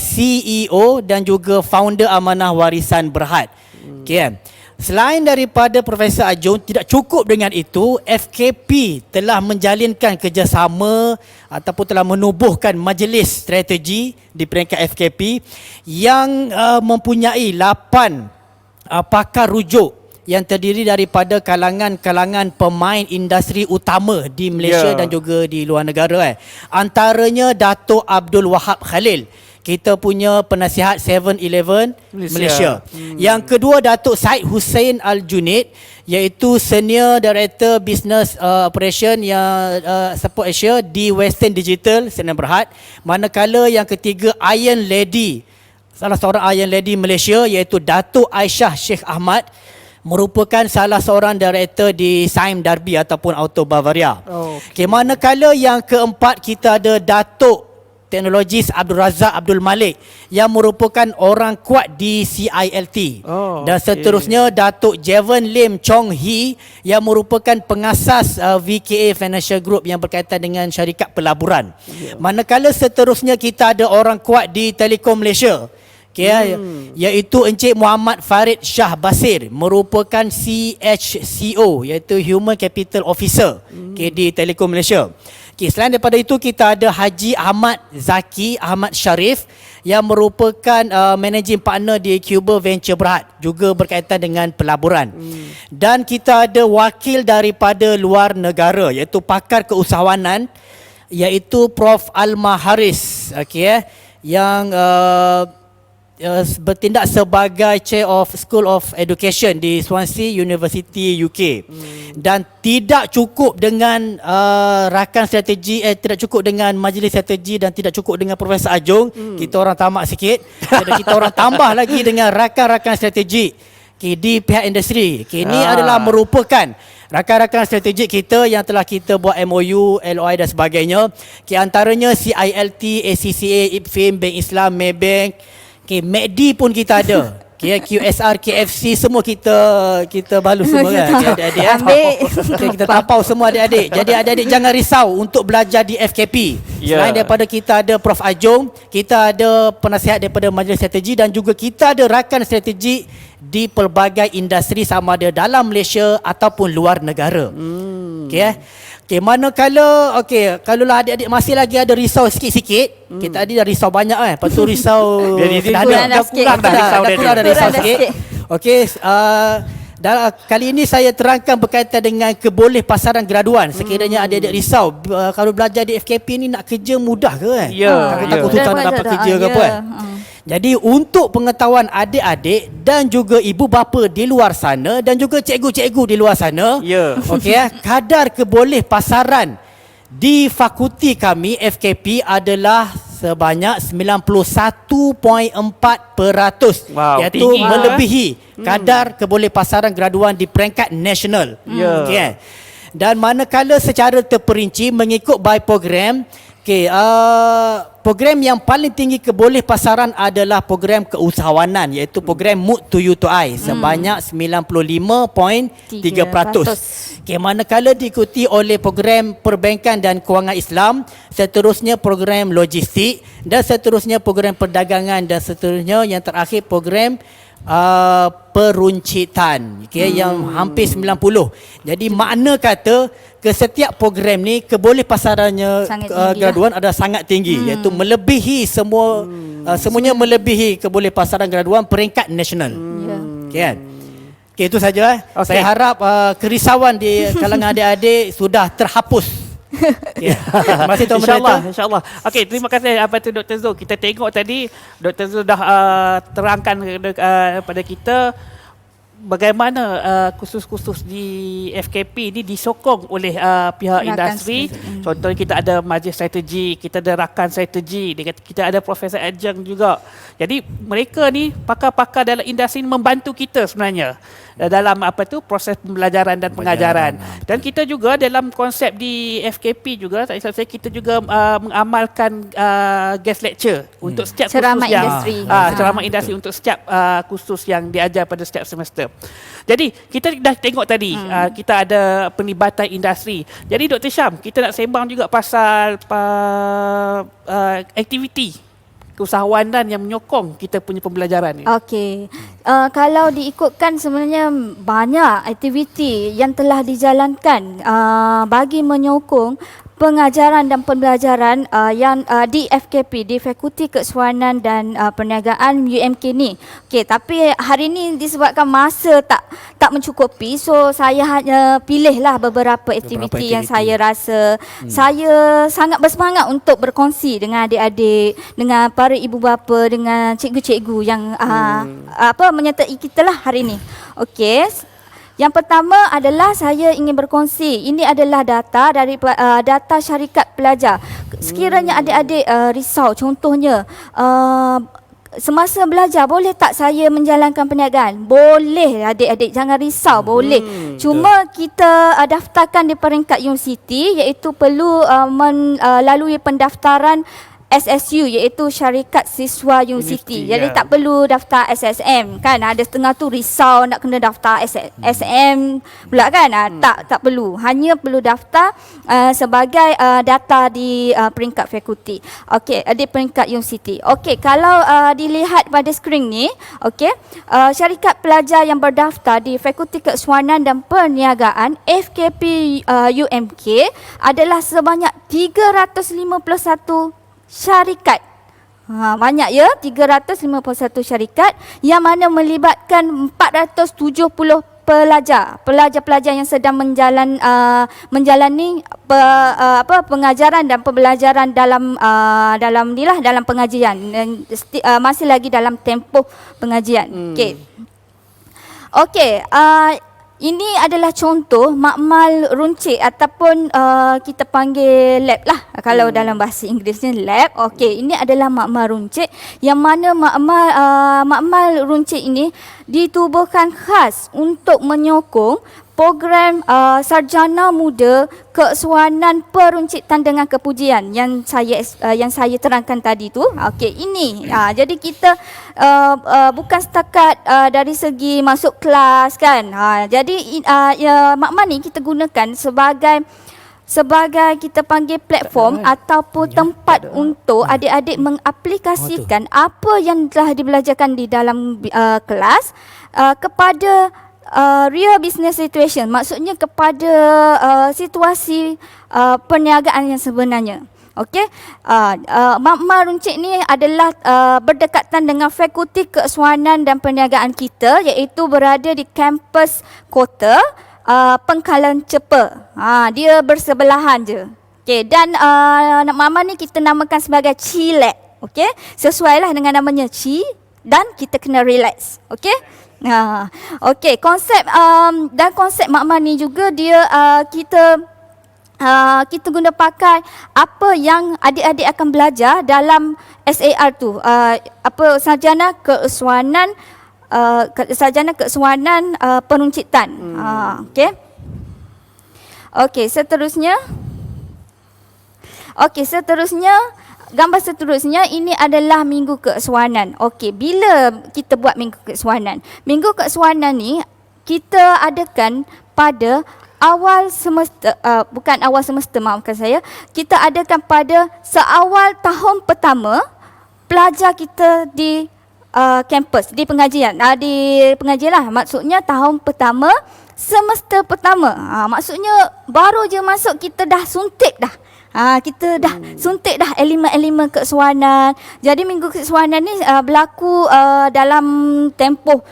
CEO dan juga founder Amanah Warisan Berhad. Okay, kan? Selain daripada Profesor Ajong, tidak cukup dengan itu, FKP telah menjalinkan kerjasama ataupun telah menubuhkan majlis strategi di peringkat FKP yang mempunyai 8 pakar rujuk yang terdiri daripada kalangan-kalangan pemain industri utama di Malaysia dan juga di luar negara. Antaranya Datuk Abdul Wahab Khalil, kita punya penasihat 7-Eleven Malaysia. Yang kedua Datuk Said Hussein Al-Junaid iaitu Senior Director Business Operation yang Support Asia di Western Digital Sdn Bhd. Manakala yang ketiga Iron Lady, salah seorang Iron Lady Malaysia iaitu Datuk Aisyah Sheikh Ahmad, merupakan salah seorang director di Sime Darby ataupun Auto Bavaria. Okay, manakala yang keempat kita ada Datuk Teknologis Abdul Razak Abdul Malik yang merupakan orang kuat di CILT. Dan seterusnya Datuk Jevan Lim Chong Hee yang merupakan pengasas VKA Financial Group yang berkaitan dengan syarikat pelaburan. Manakala seterusnya kita ada orang kuat di Telekom Malaysia. Okay, iaitu Encik Muhammad Farid Shah Basir, merupakan CHCO iaitu Human Capital Officer di Telekom Malaysia. Okay, selain daripada itu kita ada Haji Ahmad Zaki Ahmad Sharif yang merupakan Managing Partner di Cuba Venture Berhad, juga berkaitan dengan pelaburan. Dan kita ada wakil daripada luar negara iaitu pakar keusahawanan iaitu Prof Alma Haris, yang bertindak sebagai Chair of School of Education di Swansea University UK. Dan tidak cukup dengan rakan strategi, tidak cukup dengan majlis strategi dan tidak cukup dengan Profesor Ajong, kita orang tamak sikit. Jadi kita orang tambah lagi dengan rakan-rakan strategi di pihak industri. Ini adalah merupakan rakan-rakan strategik kita yang telah kita buat MOU, LOI dan sebagainya. Antaranya CILT, ACCA, IPFIM, Bank Islam, Maybank, MACD pun kita ada. QSR, KFC semua kita balu semua kan. Adik-adik kita tapau semua adik-adik. Jadi adik-adik jangan risau untuk belajar di FKP. Selain daripada kita ada Prof Ajong, kita ada penasihat daripada majlis strategi dan juga kita ada rakan strategi di pelbagai industri sama ada dalam Malaysia ataupun luar negara. Manakala kalaulah adik-adik masih lagi ada risau sikit-sikit, kita tadi dah risau banyak lepas tu risau dah kurang risau sikit. Kali ini saya terangkan berkaitan dengan kebolehpasaran graduan. Sekiranya adik-adik risau kalau belajar di FKP ni nak kerja mudah ke kan? Takut susah nak dapat kerja ke apa kan? Jadi untuk pengetahuan adik-adik dan juga ibu bapa di luar sana dan juga cikgu-cikgu di luar sana, kadar kebolehpasaran di fakulti kami FKP adalah sebanyak 91.4%, iaitu melebihi kadar kebolehpasaran graduan di peringkat nasional. Dan manakala secara terperinci mengikut by program, program yang paling tinggi kebolehpasaran adalah program keusahawanan iaitu program Mood to You to I sebanyak 95.3%. Manakala diikuti oleh program perbankan dan kewangan Islam, seterusnya program logistik dan seterusnya program perdagangan dan seterusnya yang terakhir program peruncitan yang hampir 90. Jadi makna kata ke setiap program ni kebolehpasarannya graduan ada sangat tinggi iaitu melebihi semuanya melebihi kebolehpasaran graduan peringkat nasional. Kan? Okey, itu saja. Okey. Saya harap kerisauan di kalangan adik-adik sudah terhapus. Okay. Terima kasih Tuan InsyaAllah, Moderator. insyaAllah. Okey, terima kasih apa tu Dr. Zul. Kita tengok tadi Dr. Zul dah terangkan kepada kita bagaimana kursus-kursus di FKP ini disokong oleh pihak Rakan industri. strategi. Contohnya kita ada majlis strategi, kita ada rakan strategi, kita ada profesor adjunct juga. Jadi mereka ni pakar-pakar dalam industri membantu kita sebenarnya dalam proses pembelajaran dan pengajaran. Dan kita juga dalam konsep di FKP juga, tak silap saya, kita juga mengamalkan guest lecture untuk setiap Ceramah kursus yang industri. ceramah industri untuk setiap kursus yang diajar pada setiap semester. Jadi kita dah tengok tadi kita ada penlibatan industri. Jadi Dr. Syam, kita nak sembang juga pasal aktiviti keusahawanan yang menyokong kita punya pembelajaran ni. Okey. Kalau diikutkan sebenarnya banyak aktiviti yang telah dijalankan bagi menyokong pengajaran dan pembelajaran yang di FKP, di Fakulti Kesewanan dan Perniagaan UMK ni. Okey, tapi hari ni disebabkan masa tak mencukupi, so saya hanya pilihlah beberapa aktiviti yang saya rasa saya sangat bersemangat untuk berkongsi dengan adik-adik, dengan para ibu bapa, dengan cikgu-cikgu yang menyertai kita lah hari ni. Okey. Yang pertama adalah saya ingin berkongsi. Ini adalah data dari data syarikat pelajar. Sekiranya adik-adik risau, contohnya semasa belajar boleh tak saya menjalankan perniagaan? Boleh adik-adik, jangan risau, boleh. Cuma kita daftarkan di peringkat universiti, iaitu perlu melalui pendaftaran SSU, iaitu Syarikat Siswa Universiti. Jadi tak perlu daftar SSM kan. Ada setengah tu risau nak kena daftar SM pula kan. Tak perlu. Hanya perlu daftar sebagai data di peringkat fakulti. Okey, di peringkat universiti. Okey, kalau dilihat pada skrin ni, okey, syarikat pelajar yang berdaftar di Fakulti Kesewanan dan Perniagaan FKP UMK adalah sebanyak 351 syarikat. Banyak ya, 351 syarikat yang mana melibatkan 470 pelajar-pelajar yang sedang menjalani pengajaran dan pembelajaran dalam pengajian, masih lagi dalam tempoh pengajian. Okey, ini adalah contoh makmal runcit ataupun kita panggil lab lah kalau dalam bahasa Inggerisnya lab. Okey, ini adalah makmal runcit yang mana makmal runcit ini ditubuhkan khas untuk menyokong program sarjana muda kesewanan peruncitan dengan kepujian yang saya terangkan tadi tu. Okey, ini jadi kita bukan setakat dari segi masuk kelas kan. Jadi makmal ni kita gunakan sebagai kita panggil platform ataupun tempat untuk adik-adik mengaplikasikan apa yang telah dibelajarkan di dalam kelas kepada real business situation, maksudnya kepada situasi perniagaan yang sebenarnya. Okey, makmal runcit ni adalah berdekatan dengan Fakulti Kesewanan dan Perniagaan kita, iaitu berada di kampus Kota Pengkalan Cepa. Dia bersebelahan je. Okey, dan makmal ni kita namakan sebagai Chilab. Okey, sesuailah dengan namanya Chi, dan kita kena relax. Okey. Okey, konsep makmal ni juga dia kita guna pakai apa yang adik-adik akan belajar dalam SAR tu, sarjana kesewanan peruncitan. Okey. Okey, seterusnya gambar seterusnya ini adalah Minggu Kesewanan. Okey, bila kita buat Minggu Kesewanan? Minggu Kesewanan ni kita adakan pada awal semester, bukan awal semester, maafkan saya. Kita adakan pada seawal tahun pertama pelajar kita di kampus, di pengajian. Di pengajian lah, maksudnya tahun pertama, semester pertama. Maksudnya baru je masuk kita dah suntik dah. Kita dah suntik dah elemen-elemen kesuanan. Jadi minggu kesuanan ni berlaku dalam tempoh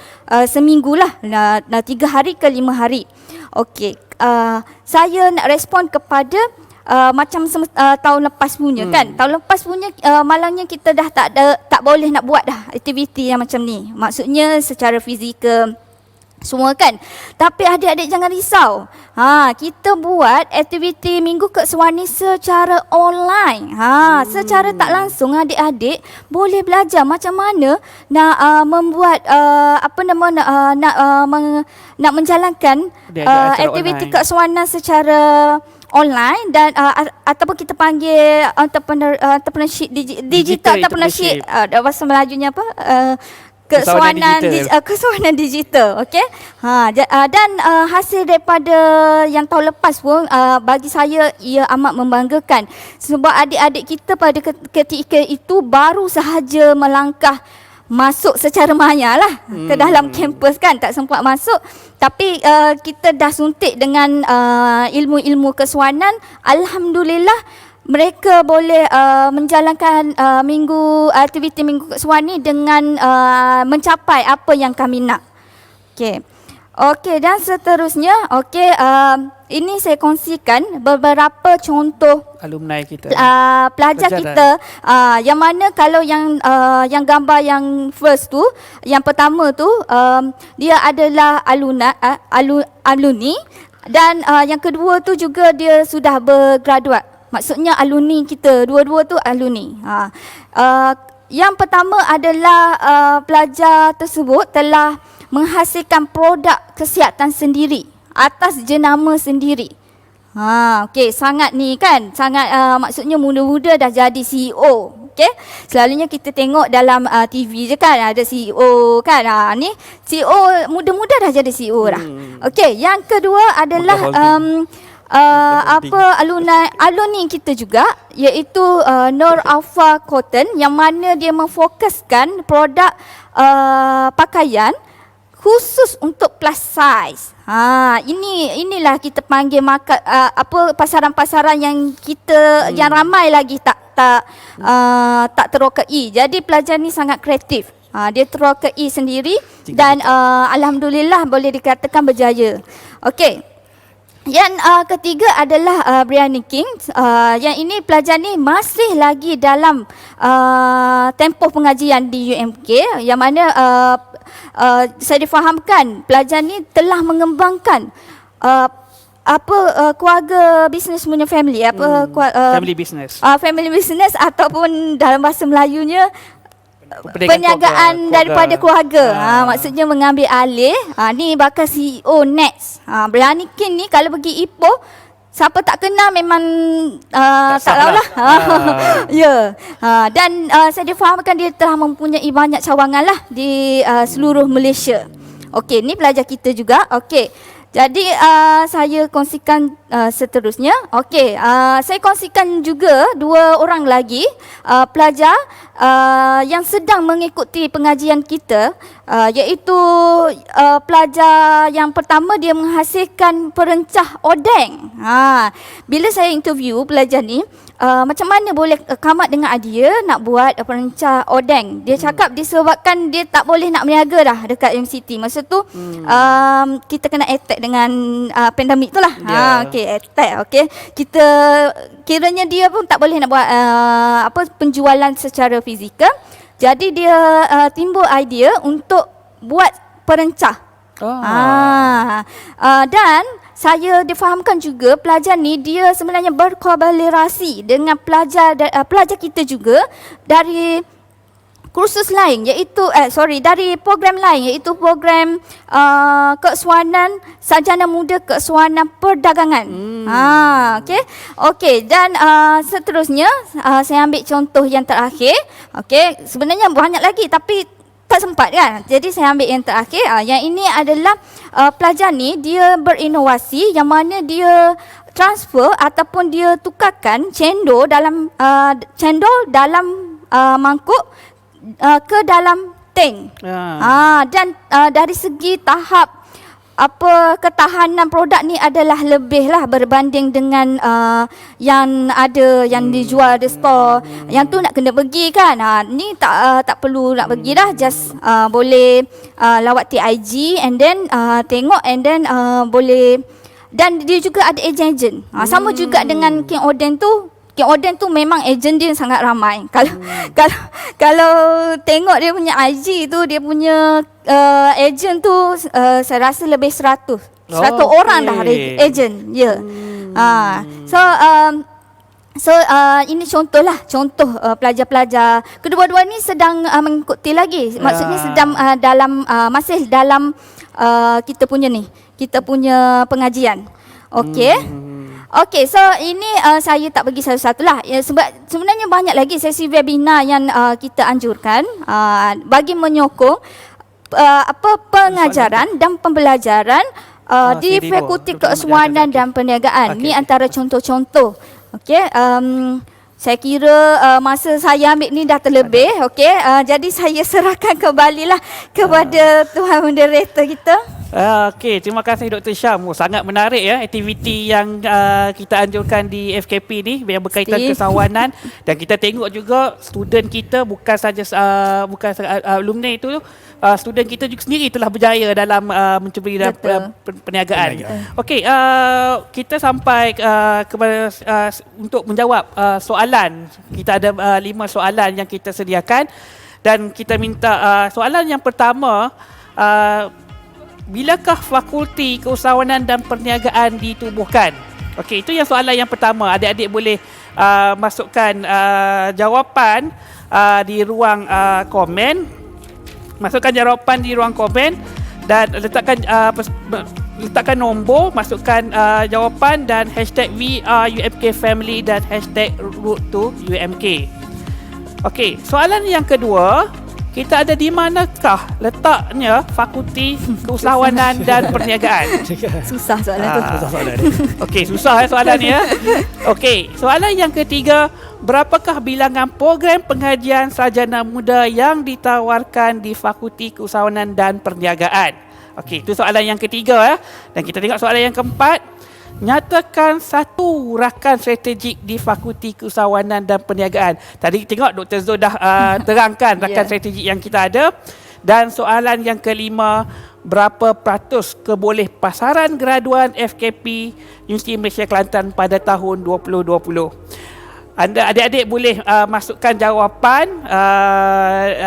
seminggu lah, 3 hari ke 5 hari. Okey, saya nak respon kepada macam tahun lepas punya kan. Tahun lepas punya malangnya kita dah tak boleh nak buat dah aktiviti yang macam ni. Maksudnya secara fizikal semua kan. Tapi adik-adik jangan risau. Kita buat aktiviti Minggu Kesuani secara online. Secara tak langsung adik-adik boleh belajar macam mana nak membuat nak menjalankan aktiviti kesuanan secara online dan ataupun kita panggil entrepreneurship digital entrepreneurship, bahasa Melajunya apa? Kesuanan digital, okey. Dan hasil daripada yang tahun lepas pun bagi saya ia amat membanggakan sebab adik-adik kita pada ketika itu baru sahaja melangkah masuk secara maya lah ke dalam kampus kan, tak sempat masuk, tapi kita dah suntik dengan ilmu-ilmu kesuanan. Alhamdulillah mereka boleh menjalankan aktiviti Minggu Kesuani dengan mencapai apa yang kami nak. Okey, dan seterusnya ini saya kongsikan beberapa contoh alumni kita, pelajar kita, yang mana kalau yang gambar yang first tu, yang pertama tu, dia adalah alumni, dan yang kedua tu juga dia sudah bergraduat. Maksudnya alumni kita, dua-dua tu alumni. Yang pertama adalah pelajar tersebut telah menghasilkan produk kesihatan sendiri atas jenama sendiri. Okey, sangat ni kan, sangat maksudnya muda-muda dah jadi CEO. Okey, selalunya kita tengok dalam TV je kan, ada CEO kan. Ni CEO muda-muda dah jadi CEO dah. Okey, yang kedua adalah alumni kita juga, iaitu Nur Alfa Cotton, yang mana dia memfokuskan produk pakaian khusus untuk plus size. Inilah kita panggil market, pasaran-pasaran yang kita yang ramai lagi tak terokai. Jadi pelajar ni sangat kreatif. Dia terokai sendiri dan alhamdulillah boleh dikatakan berjaya. Okey. Yang ketiga adalah Brianny King. Yang ini pelajar ni masih lagi dalam tempoh pengajian di UMK, yang mana saya difahamkan pelajar ni telah mengembangkan keluarga bisnes punya family, family business ataupun dalam bahasa Melayunya perniagaan daripada keluarga. Maksudnya mengambil alih. Ni bakal CEO next. Brianny King ni kalau pergi Ipoh, siapa tak kenal memang tak tahulah. Dan saya difahamkan dia telah mempunyai banyak cawangan lah di seluruh Malaysia. Okey, ni pelajar kita juga. Okey. Jadi saya kongsikan seterusnya. Okey, saya kongsikan juga 2 orang lagi pelajar yang sedang mengikuti pengajian kita, iaitu pelajar yang pertama dia menghasilkan perencah odeng. Bila saya interview pelajar ni, macam mana boleh come up dengan idea nak buat perencah odeng. Dia cakap disebabkan dia tak boleh nak berniaga dah dekat MCT. Masa tu kita kena attack dengan pandemik tu lah. Okey, attack. Okey, kita kiranya dia pun tak boleh nak buat penjualan secara fizikal. Jadi dia timbul idea untuk buat perencah. Dan saya difahamkan juga pelajar ni dia sebenarnya berkolaborasi dengan pelajar kita juga dari kursus lain, iaitu dari program lain, iaitu program kesuanan sarjana muda kesuanan perdagangan. Okey, dan seterusnya saya ambil contoh yang terakhir. Okey, sebenarnya banyak lagi tapi tak sempat kan. Jadi saya ambil yang terakhir. Yang ini adalah pelajar ni dia berinovasi, yang mana dia transfer ataupun dia tukarkan cendol dalam mangkuk ke dalam tank. Dan dari segi tahap apa ketahanan produk ni adalah lebih lah berbanding dengan yang ada yang dijual di store. Yang tu nak kena pergi kan. Ni tak perlu nak pergi dah, just boleh lawat TIG and then tengok and then boleh, dan dia juga ada ejen-ejen. Sama juga dengan King Oden tu. King Oden tu memang ejen dia sangat ramai. Kalau tengok dia punya IG tu, dia punya ejen tu saya rasa lebih 100 orang dah ejen. Ya. Ini contoh pelajar-pelajar. Kedua-dua ni sedang mengikuti lagi. Maksudnya sedang masih dalam kita punya pengajian. Okey. Okey, so ini saya tak bagi satu-satu lah. Sebab sebenarnya banyak lagi sesi webinar yang kita anjurkan bagi menyokong pengajaran dan pembelajaran di Fakulti Keusahawanan dan Perniagaan. Ini antara contoh-contoh. Okey, saya kira masa saya ambil ni dah terlebih. Okey, jadi saya serahkan kembalilah kepada Tuan Moderator kita. Okey, terima kasih Dr. Syam. Sangat menarik ya aktiviti yang kita anjurkan di FKP ni yang berkaitan keusahawanan, dan kita tengok juga student kita bukan saja alumni itu, student kita juga sendiri telah berjaya dalam menceburi perniagaan. Okey, kita sampai kepada untuk menjawab soalan. Kita ada 5 soalan yang kita sediakan dan kita minta soalan yang pertama, bilakah Fakulti Keusahawanan dan Perniagaan ditubuhkan? Okey, itu yang soalan yang pertama. Adik-adik boleh masukkan jawapan di ruang komen. Masukkan jawapan di ruang komen dan letakkan nombor, masukkan jawapan dan hashtag #WeAreUMKFamily dan hashtag #RoadToUMK. Okey, soalan yang kedua, kita ada di manakah letaknya Fakulti Keusahawanan dan Perniagaan? Susah soalan tu. Okey, susah soalan ni ya. Okey, soalan yang ketiga, berapakah bilangan program pengajian sarjana muda yang ditawarkan di Fakulti Keusahawanan dan Perniagaan? Okey, itu soalan yang ketiga ya. Dan kita tengok soalan yang keempat. Nyatakan satu rakan strategik di Fakulti Keusahawanan dan Perniagaan. Tadi tengok Dr. Zul dah terangkan rakan strategik yang kita ada. Dan soalan yang kelima, berapa peratus keboleh pasaran graduan FKP Universiti Malaysia Kelantan pada tahun 2020? Anda adik-adik boleh masukkan jawapan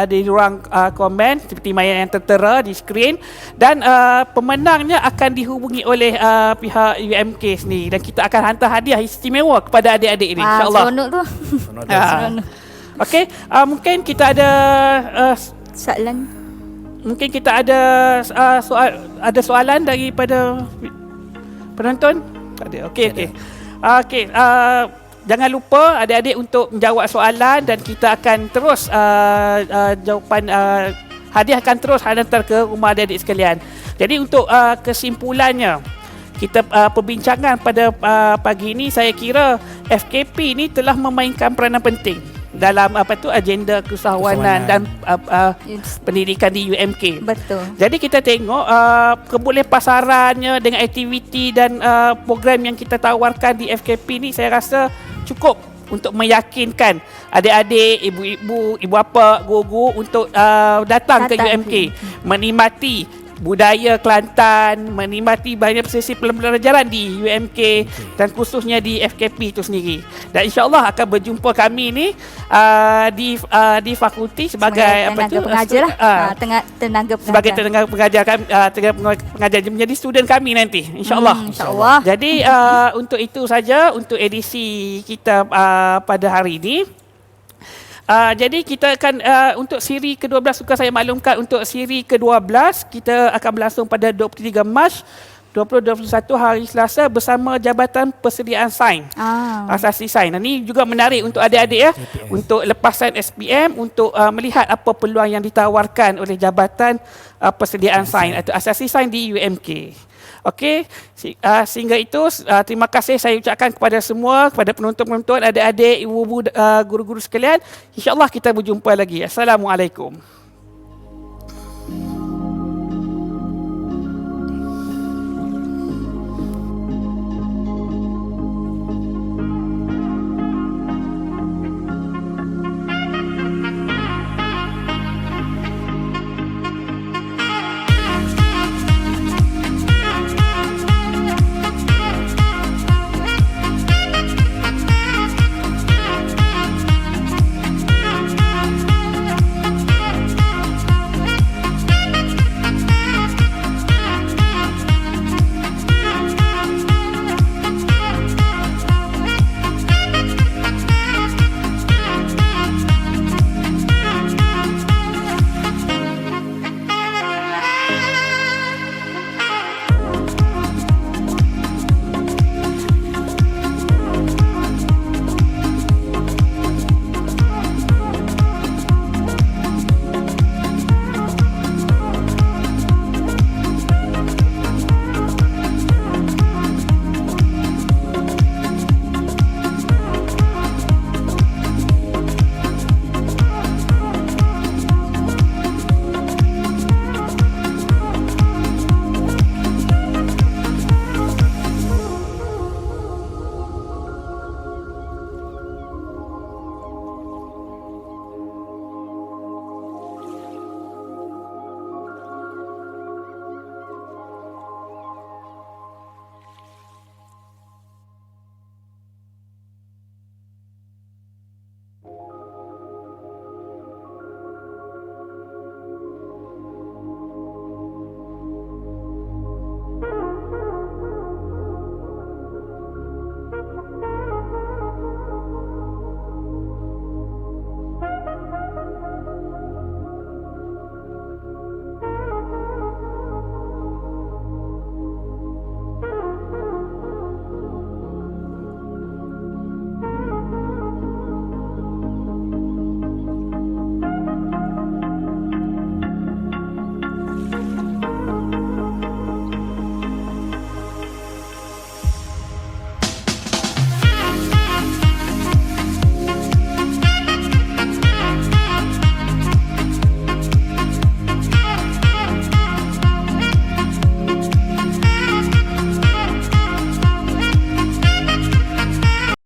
di ruang komen seperti yang tertera di skrin, dan pemenangnya akan dihubungi oleh pihak UMK sendiri dan kita akan hantar hadiah istimewa kepada adik-adik ini, insya-Allah. Seronok tu. Okey, mungkin kita ada soalan. Mungkin kita ada soalan daripada penonton? Tak ada. Okey. Jangan lupa adik-adik untuk menjawab soalan dan kita akan terus jawapan hadiah akan terus hantar ke rumah adik-adik sekalian. Jadi untuk kesimpulannya, kita perbincangan pada pagi ini, saya kira FKP ini telah memainkan peranan penting dalam agenda keusahawanan dan pendidikan di UMK. Betul. Jadi kita tengok keboleh pasarannya dengan aktiviti dan program yang kita tawarkan di FKP ni, saya rasa cukup untuk meyakinkan adik-adik, ibu-ibu, ibu bapa, guru-guru untuk datang ke UMK, menikmati budaya Kelantan, menikmati banyak sesi pembelajaran di UMK dan khususnya di FKP itu sendiri. Dan insya-Allah akan berjumpa kami ni di fakulti sebagai tenaga pengajar sebagai tenaga pengajar kami, pengajar menjadi student kami nanti, insya-Allah. Insya-Allah. Jadi untuk itu saja untuk edisi kita pada hari ini. Jadi kita akan untuk siri ke-12, suka saya maklumkan untuk siri ke-12 kita akan berlangsung pada 23 Mac 2021 hari Selasa bersama Jabatan Persediaan Sains. Asasi Sains. Ini juga menarik untuk adik-adik ya, untuk lepasan SPM untuk melihat apa peluang yang ditawarkan oleh Jabatan Persediaan Sains atau Asasi Sains di UMK. Okey, sehingga itu terima kasih saya ucapkan kepada semua, kepada penonton-penonton, adik-adik, ibu-ibu, guru-guru sekalian. InsyaAllah kita berjumpa lagi. Assalamualaikum.